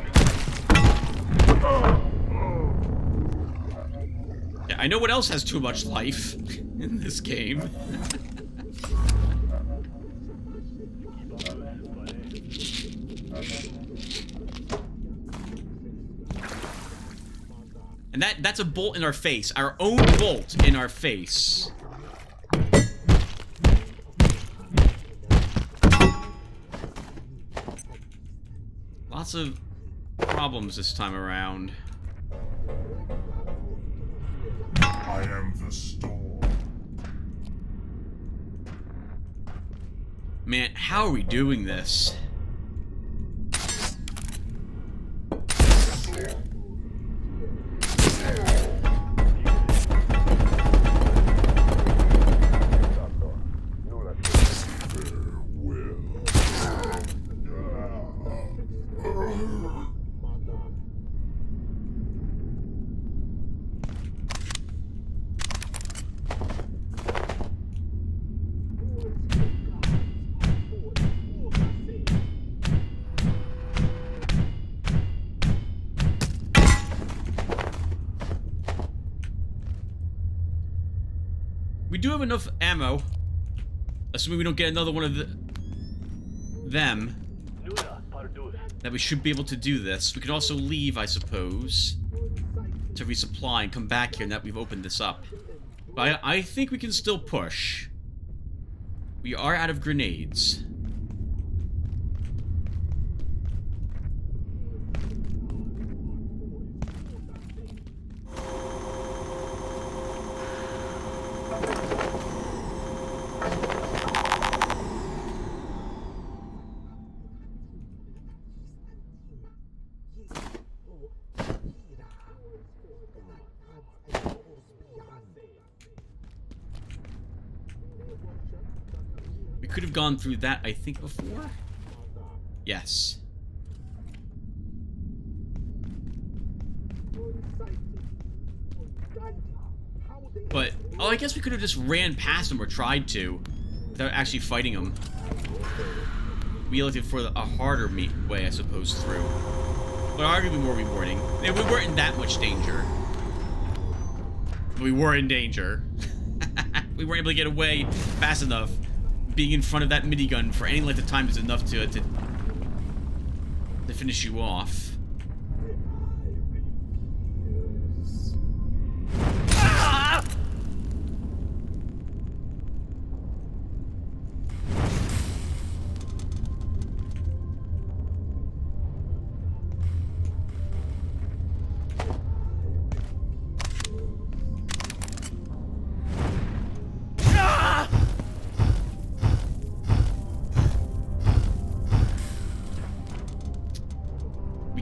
Yeah, I know what else has too much life in this game. And that's a bolt in our face. Our own bolt in our face. Lots of problems this time around. I am the storm. Man, how are we doing this? We do have enough ammo, assuming we don't get another one of them, that we should be able to do this. We could also leave, I suppose, to resupply and come back here now that we've opened this up. But I think we can still push. We are out of grenades. We could have gone through that, I think, before? Yes. But, oh, I guess we could have just ran past them or tried to, without actually fighting them. We elected for a harder way, I suppose, through. But arguably more rewarding. Yeah, we weren't in that much danger. We were in danger. We weren't able to get away fast enough. Being in front of that minigun for any length of time is enough to finish you off.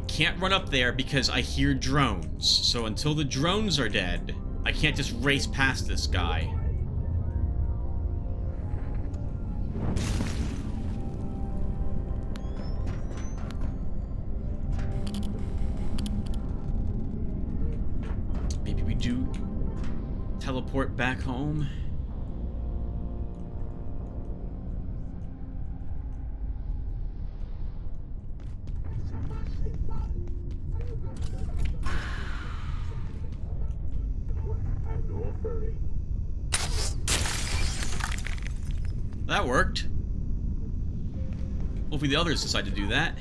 Can't run up there because I hear drones. So until the drones are dead, I can't just race past this guy. Maybe we do teleport back home. That worked. Hopefully the others decide to do that.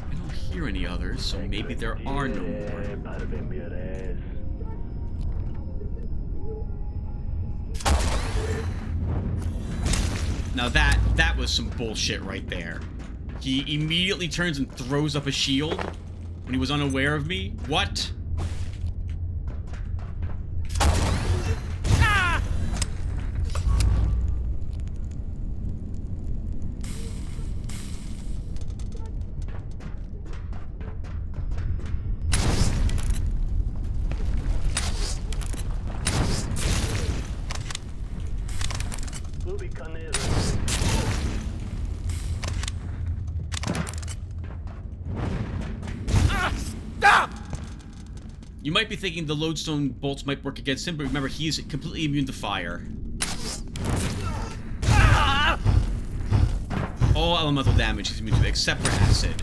I don't hear any others, so maybe there are no more. Now that That was some bullshit right there. He immediately turns and throws up a shield when he was unaware of me. What? Ah! Ruby Canera. Stop! You might be thinking the lodestone bolts might work against him, but remember, he's completely immune to fire. All elemental damage he's immune to, except for acid.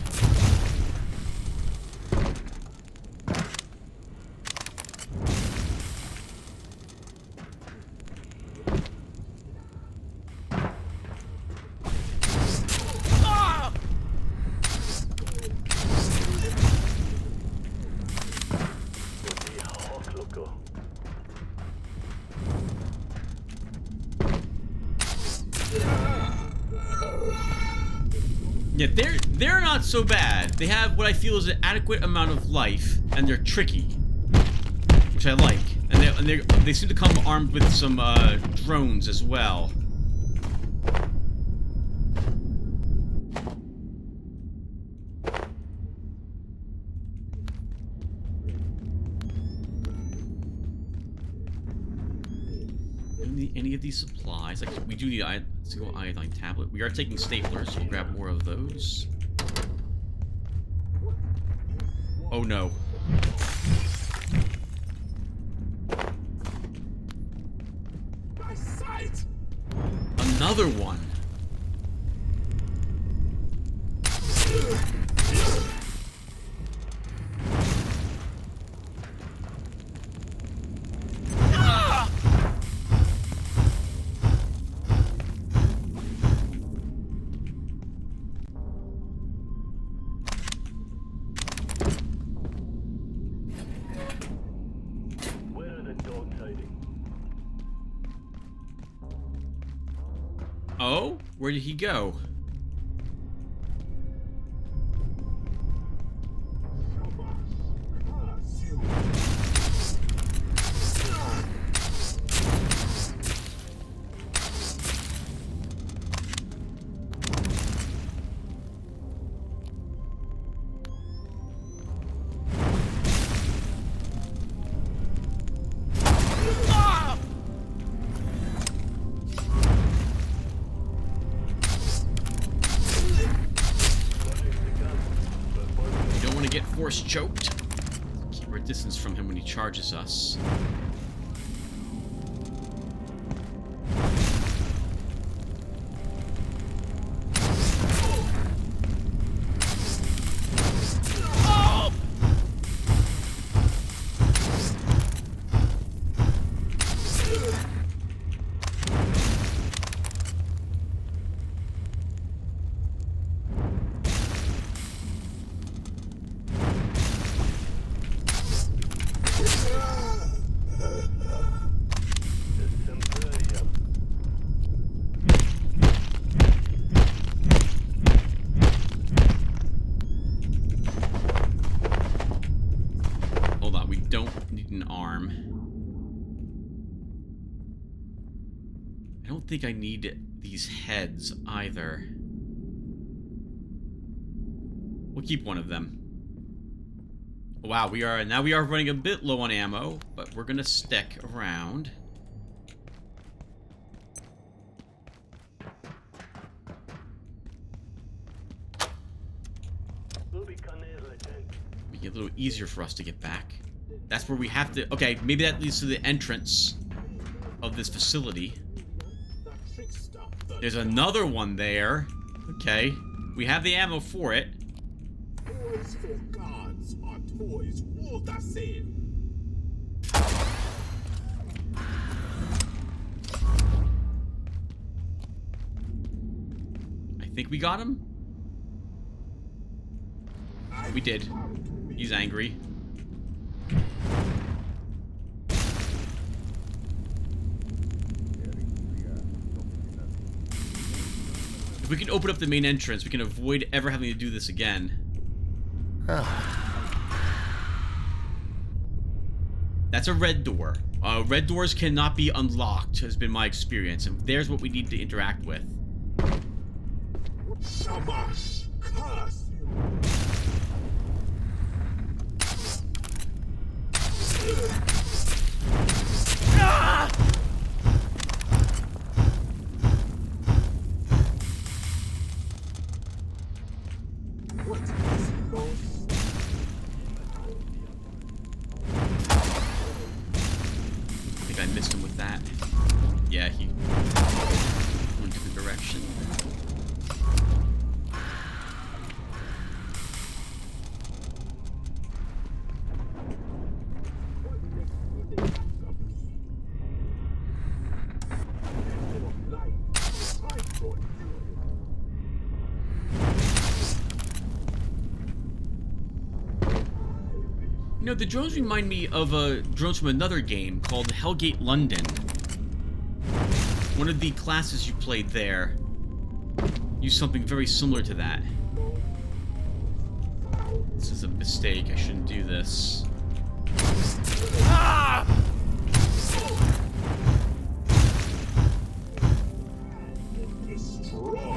Yeah, they're not so bad. They have what I feel is an adequate amount of life, and they're tricky, which I like. And they seem to come armed with some drones as well. Any of these supplies? Like, we do need a single iodine tablet. We are taking staplers, so we'll grab more of those. Oh no. Another one. Oh? Where did he go? Force choked. Keep our distance from him when he charges us. I don't think I need these heads either. We'll keep one of them. Wow, now we are running a bit low on ammo, but we're gonna stick around. Make it a little easier for us to get back. That's where we have to... Okay, maybe that leads to the entrance of this facility. There's another one there. Okay. We have the ammo for it. Toys for gods are toys for the same. I think we got him. We did. He's angry. If we can open up the main entrance, we can avoid ever having to do this again. That's a red door. Red doors cannot be unlocked, has been my experience, and there's what we need to interact with. Shamash, curse you. What is lost? I think I missed him with that. Yeah, he went to the direction. What makes you think of me? Your life, I thought you. You know, the drones remind me of drones from another game called Hellgate London. One of the classes you played there used something very similar to that. This is a mistake. I shouldn't do this. Ah! Destroyed.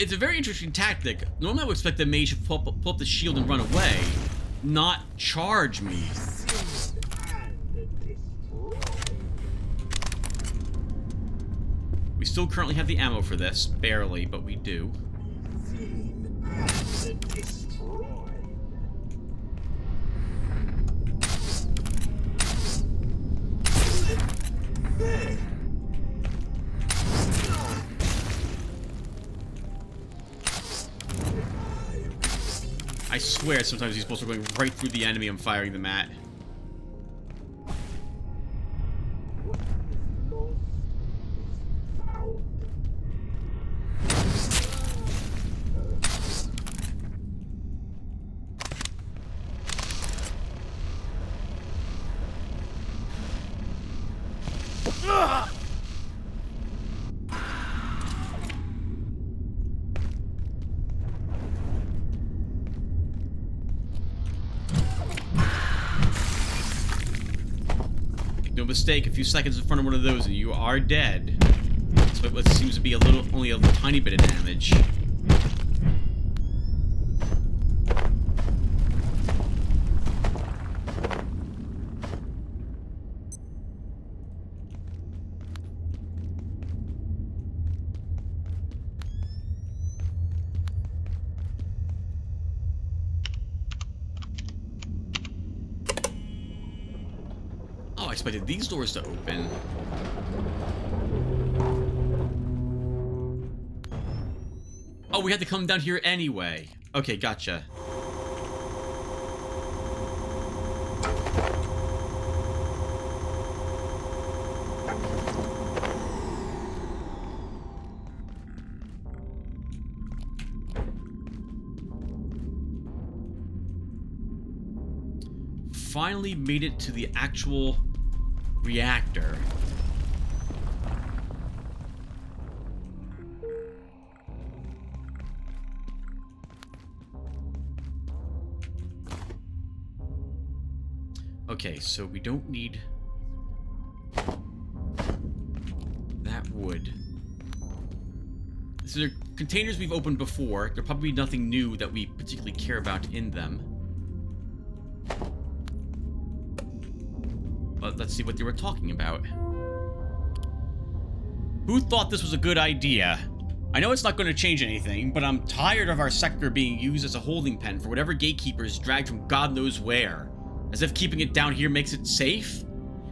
It's a very interesting tactic. Normally I would expect the mage to pull up the shield and run away, not charge me. We still currently have the ammo for this, barely, but we do. I swear sometimes these bolts are going right through the enemy I'm firing them at. No mistake, a few seconds in front of one of those and you are dead. Despite what seems to be only a tiny bit of damage. Oh, I expected these doors to open. Oh, we had to come down here anyway. Okay, gotcha. Finally made it to the actual reactor. Okay, so we don't need that wood. These are containers we've opened before. There'll probably be nothing new that we particularly care about in them. But let's see what they were talking about. Who thought this was a good idea? I know it's not going to change anything, but I'm tired of our sector being used as a holding pen for whatever gatekeepers dragged from God knows where. As if keeping it down here makes it safe?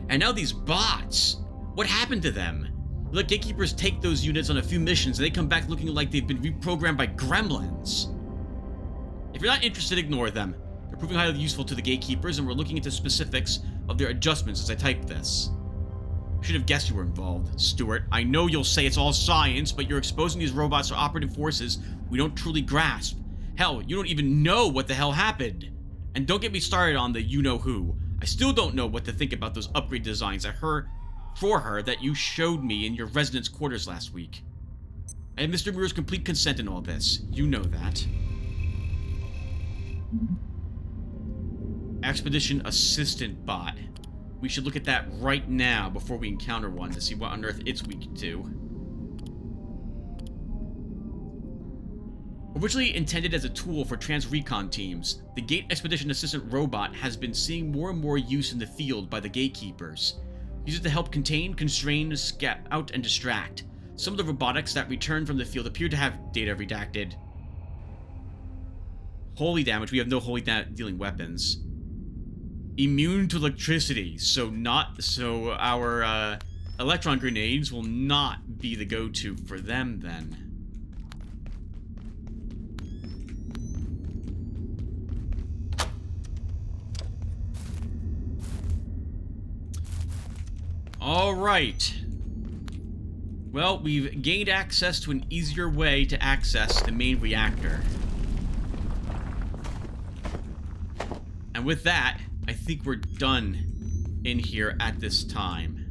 And now these bots! What happened to them? Let gatekeepers take those units on a few missions and they come back looking like they've been reprogrammed by gremlins. If you're not interested, ignore them. They're proving highly useful to the gatekeepers, and we're looking into specifics of their adjustments as I type this. I should have guessed you were involved, Stuart. I know you'll say it's all science, but you're exposing these robots to operative forces we don't truly grasp. Hell, you don't even know what the hell happened. And don't get me started on the you-know-who. I still don't know what to think about those upgrade designs for her that you showed me in your residence quarters last week. I have Mr. Muir's complete consent in all this. You know that. Expedition Assistant Bot. We should look at that right now before we encounter one to see what on earth it's weak to. Originally intended as a tool for trans-recon teams, the Gate Expedition Assistant Robot has been seeing more and more use in the field by the gatekeepers. Use it to help contain, constrain, scout out, and distract. Some of the robotics that return from the field appear to have data redacted. Holy damage, we have no holy dealing weapons. Immune to electricity, so our electron grenades will not be the go-to for them then. Alright. Well, we've gained access to an easier way to access the main reactor. And with that, I think we're done in here at this time.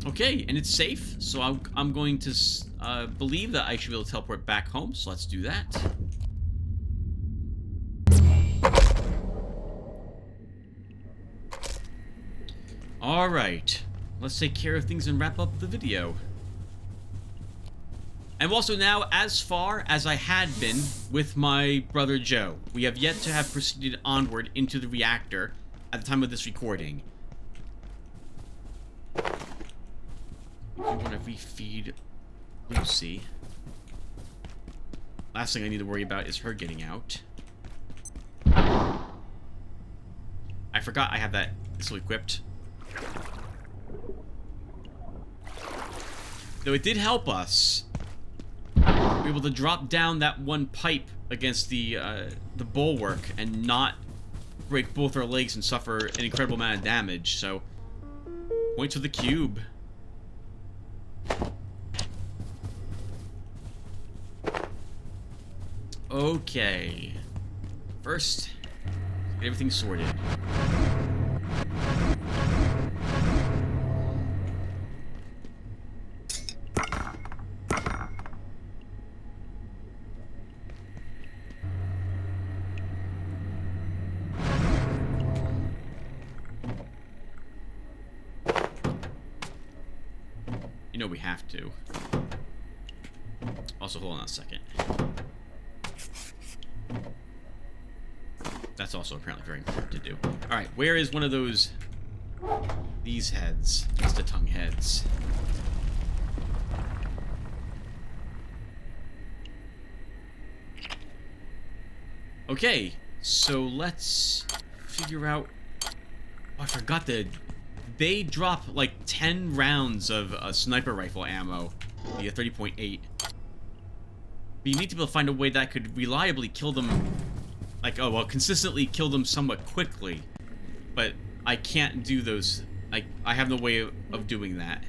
Okay, and it's safe, so I'm going to believe that I should be able to teleport back home, so let's do that. Alright, let's take care of things and wrap up the video. I'm also now as far as I had been with my brother Joe. We have yet to have proceeded onward into the reactor at the time of this recording. We want to refeed Lucy. Last thing I need to worry about is her getting out. I forgot I have that still equipped. Though it did help us be able to drop down that one pipe against the bulwark and not break both our legs and suffer an incredible amount of damage. So, points for the cube. Okay. First, get everything sorted. You know we have to. Also, hold on a second. That's also apparently very important to do. Alright, where is one of those... these heads? These the tongue heads. Okay, so let's figure out... Oh, I forgot that they drop like 10 rounds of sniper rifle ammo. The 30.8. But you need to be able to find a way that could reliably kill them... like, oh, well, consistently kill them somewhat quickly. But I can't do those... like, I have no way of doing that.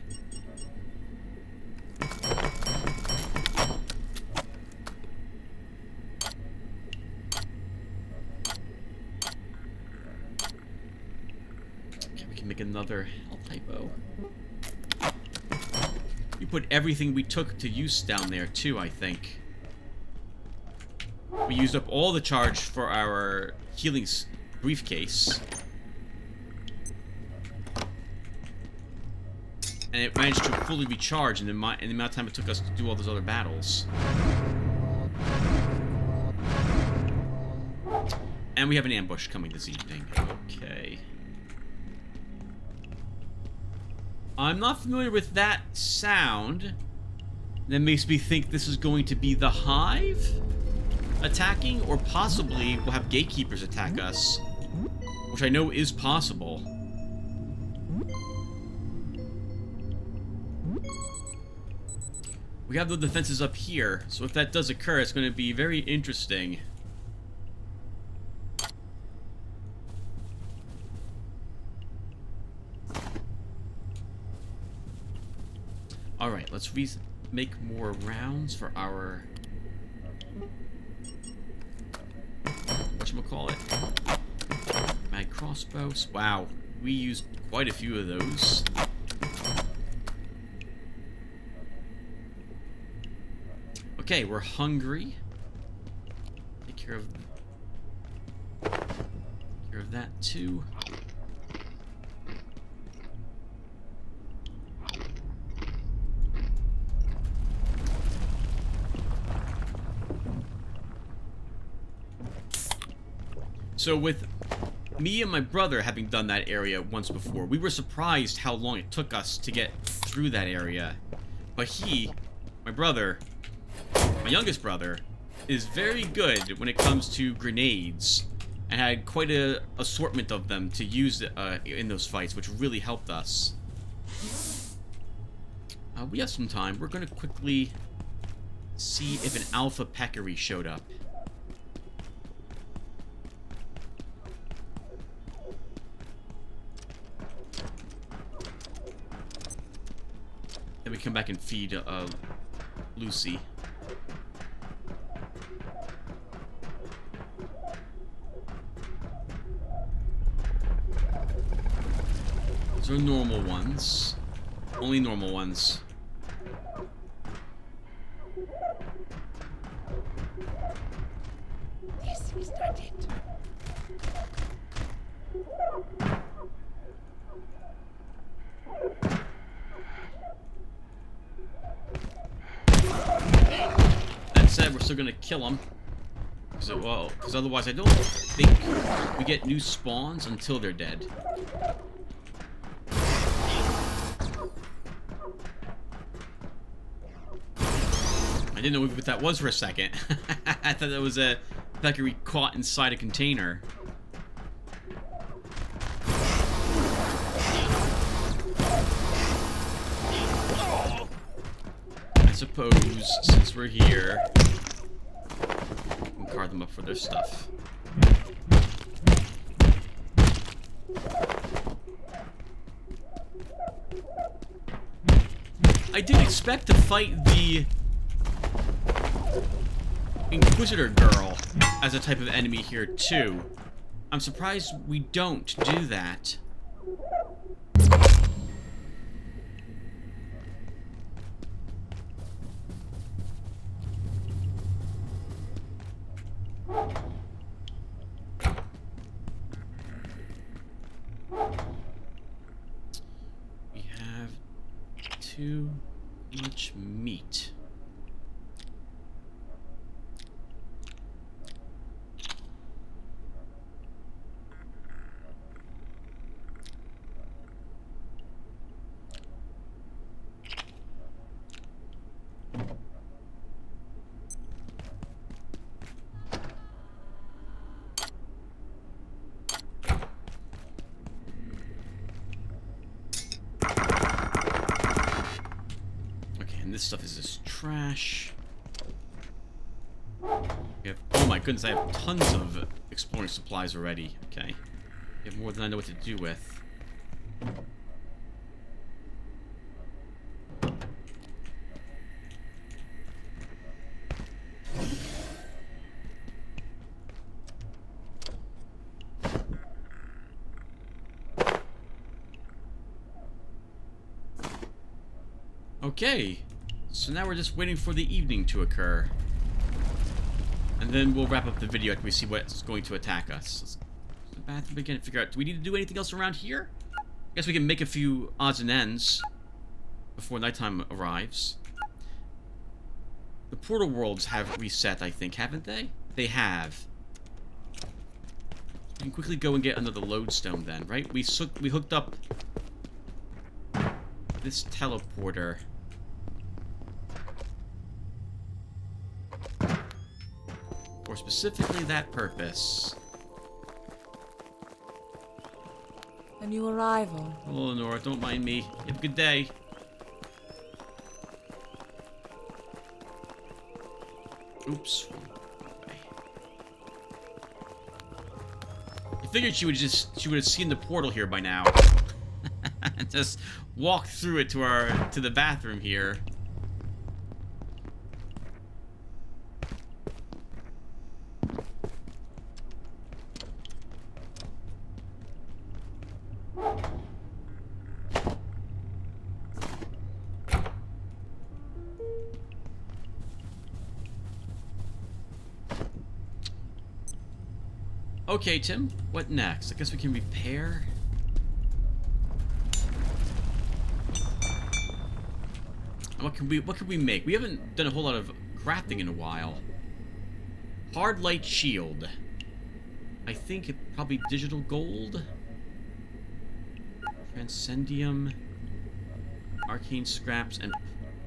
Okay, we can make another health typo. You put everything we took to use down there, too, I think. We used up all the charge for our healing briefcase. And it managed to fully recharge in the amount of time it took us to do all those other battles. And we have an ambush coming this evening. Okay. I'm not familiar with that sound. That makes me think this is going to be the hive? attacking, or possibly we'll have gatekeepers attack us, which I know is possible. We have the defenses up here, so if that does occur, it's going to be very interesting. Alright, let's make more rounds for our... whatchamacallit? Mag crossbows. Wow, we used quite a few of those. Okay, we're hungry. Take care of that too. So with me and my brother having done that area once before, we were surprised how long it took us to get through that area. But my brother, my youngest brother, is very good when it comes to grenades, and had quite an assortment of them to use in those fights, which really helped us. We have some time. We're going to quickly see if an alpha peccary showed up. Then we come back and feed Lucy. Those are normal ones. Only normal ones. This is not it. That said, we're still gonna kill them. Because otherwise I don't think we get new spawns until they're dead. I didn't know what that was for a second. I thought that was a peccary caught inside a container. I suppose, since we're here, we can card them up for their stuff. I did expect to fight the Inquisitor girl as a type of enemy here too. I'm surprised we don't do that. We have too much meat. This stuff is just trash. Oh my goodness, I have tons of exploring supplies already. Okay. We have more than I know what to do with. Okay. So now we're just waiting for the evening to occur. And then we'll wrap up the video after we see what's going to attack us. Let's go to the bathroom again and figure out, do we need to do anything else around here? I guess we can make a few odds and ends before nighttime arrives. The portal worlds have reset, I think, haven't they? They have. We can quickly go and get another lodestone then, right? We hooked up this teleporter. for specifically that purpose. A new arrival. Oh, Lenora, don't mind me. You have a good day. Oops. I figured she would have seen the portal here by now. Just walk through it to the bathroom here. Okay, Tim, what next? I guess we can repair. What can we make? We haven't done a whole lot of crafting in a while. Hard light shield. I think it probably digital gold. Transcendium. Arcane scraps and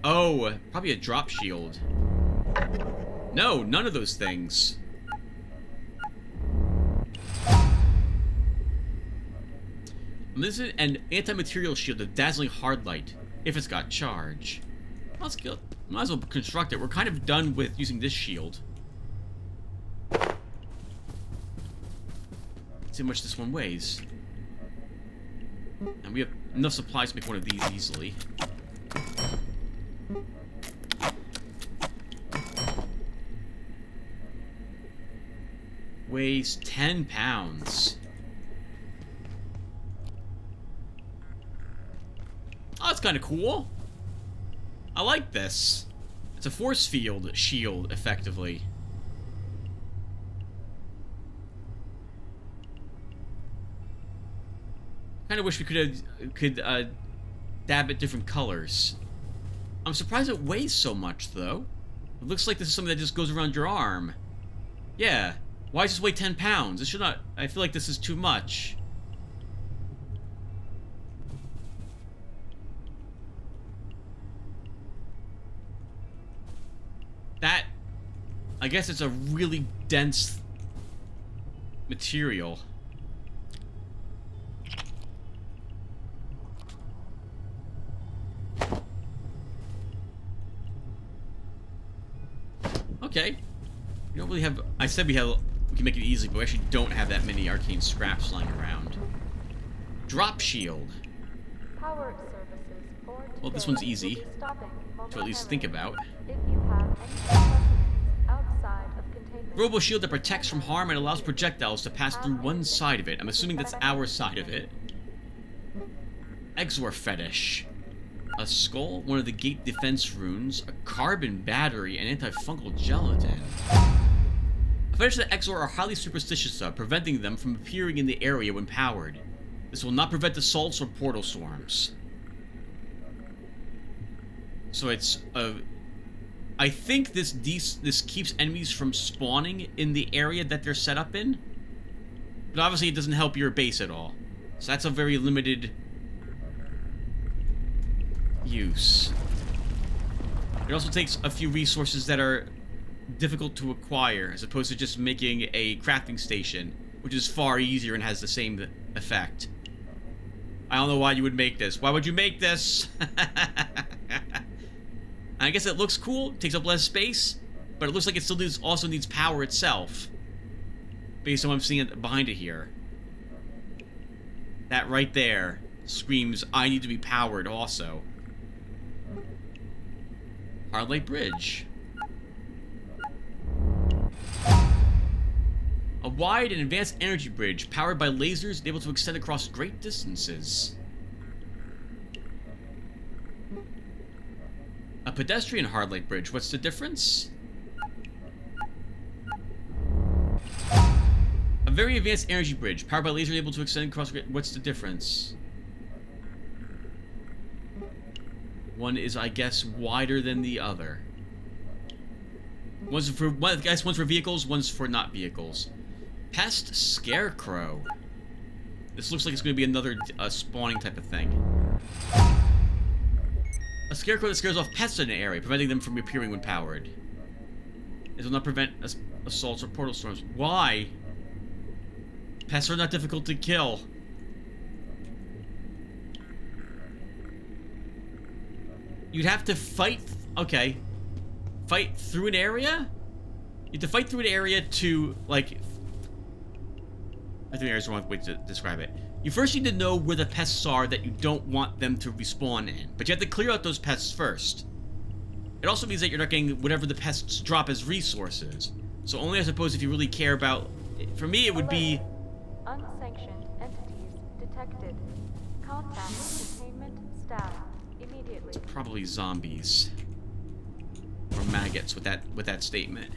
oh, probably a drop shield. No, none of those things. This is an anti-material shield of dazzling hard light, if it's got charge. Let's go. Might as well construct it. We're kind of done with using this shield. Let's see how much this one weighs. And we have enough supplies to make one of these easily. Weighs 10 pounds. Oh, that's kind of cool. I like this. It's a force field shield, effectively. Kind of wish we could dab at different colors. I'm surprised it weighs so much, though. It looks like this is something that just goes around your arm. Yeah. Why does this weigh 10 pounds? It should not. I feel like this is too much. That, I guess it's a really dense material. Okay. We don't really have, I said we can make it easy, but we actually don't have that many arcane scraps lying around. Drop shield. Power services for Well, this today one's easy will be stopping to at least think about. If you have any specimens outside of containment, Robo shield that protects from harm and allows projectiles to pass through one side of it. I'm assuming that's our side of it. Exor fetish. A skull, one of the gate defense runes, a carbon battery, and antifungal gelatin. A fetish that Exor are highly superstitious of, preventing them from appearing in the area when powered. This will not prevent assaults or portal swarms. So it's I think this keeps enemies from spawning in the area that they're set up in. But obviously it doesn't help your base at all. So that's a very limited use. It also takes a few resources that are difficult to acquire, as opposed to just making a crafting station, which is far easier and has the same effect. I don't know why you would make this. Why would you make this? I guess it looks cool, takes up less space, but it looks like it still also needs power itself. Based on what I'm seeing behind it here. That right there screams, I need to be powered also. Hardlight Bridge. A wide and advanced energy bridge powered by lasers and able to extend across great distances. A pedestrian hardlight bridge. What's the difference? A very advanced energy bridge powered by lasers able to extend across great... What's the difference? One is, I guess, wider than the other. One's for vehicles, one's for not vehicles. Pest Scarecrow. This looks like it's going to be another spawning type of thing. A scarecrow that scares off pests in an area, preventing them from appearing when powered. It will not prevent assaults or portal storms. Why? Pests are not difficult to kill. You'd have to fight... Okay. Fight through an area? You have to fight through an area to, like... I think there's the wrong way to describe it. You first need to know where the pests are that you don't want them to respawn in. But you have to clear out those pests first. It also means that you're not getting whatever the pests drop as resources. So only, I suppose, if you really care about... For me, it would be... Unsanctioned entities detected. Contact containment staff immediately. Probably zombies. Or maggots with that statement.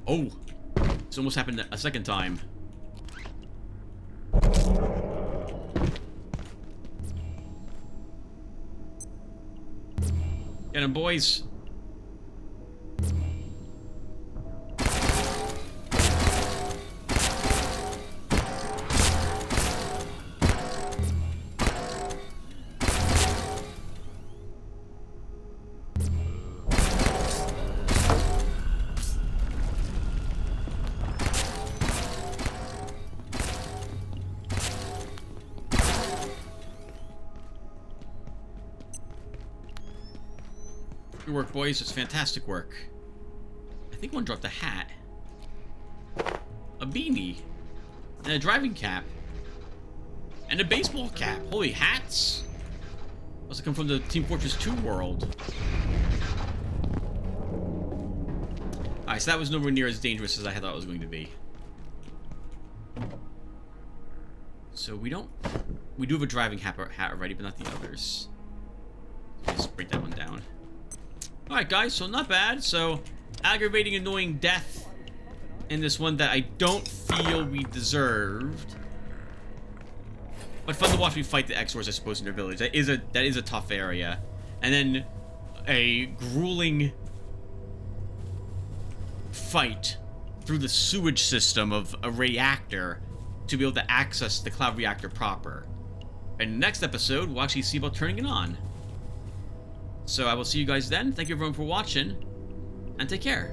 Oh! This almost happened a second time. Get him, boys! Good work, boys. It's fantastic work. I think one dropped a hat. A beanie. And a driving cap. And a baseball cap. Holy hats! Must have come from the Team Fortress 2 world. Alright, so that was nowhere near as dangerous as I thought it was going to be. So we don't... We do have a driving hat already, but not the others. Let's break that one down. Alright guys, so not bad. So, aggravating, annoying death in this one that I don't feel we deserved. But fun to watch me fight the Exors, I suppose, in their village. That is a tough area. And then a grueling fight through the sewage system of a reactor to be able to access the cloud reactor proper. In the next episode, we'll actually see about turning it on. So I will see you guys then. Thank you everyone for watching, and take care.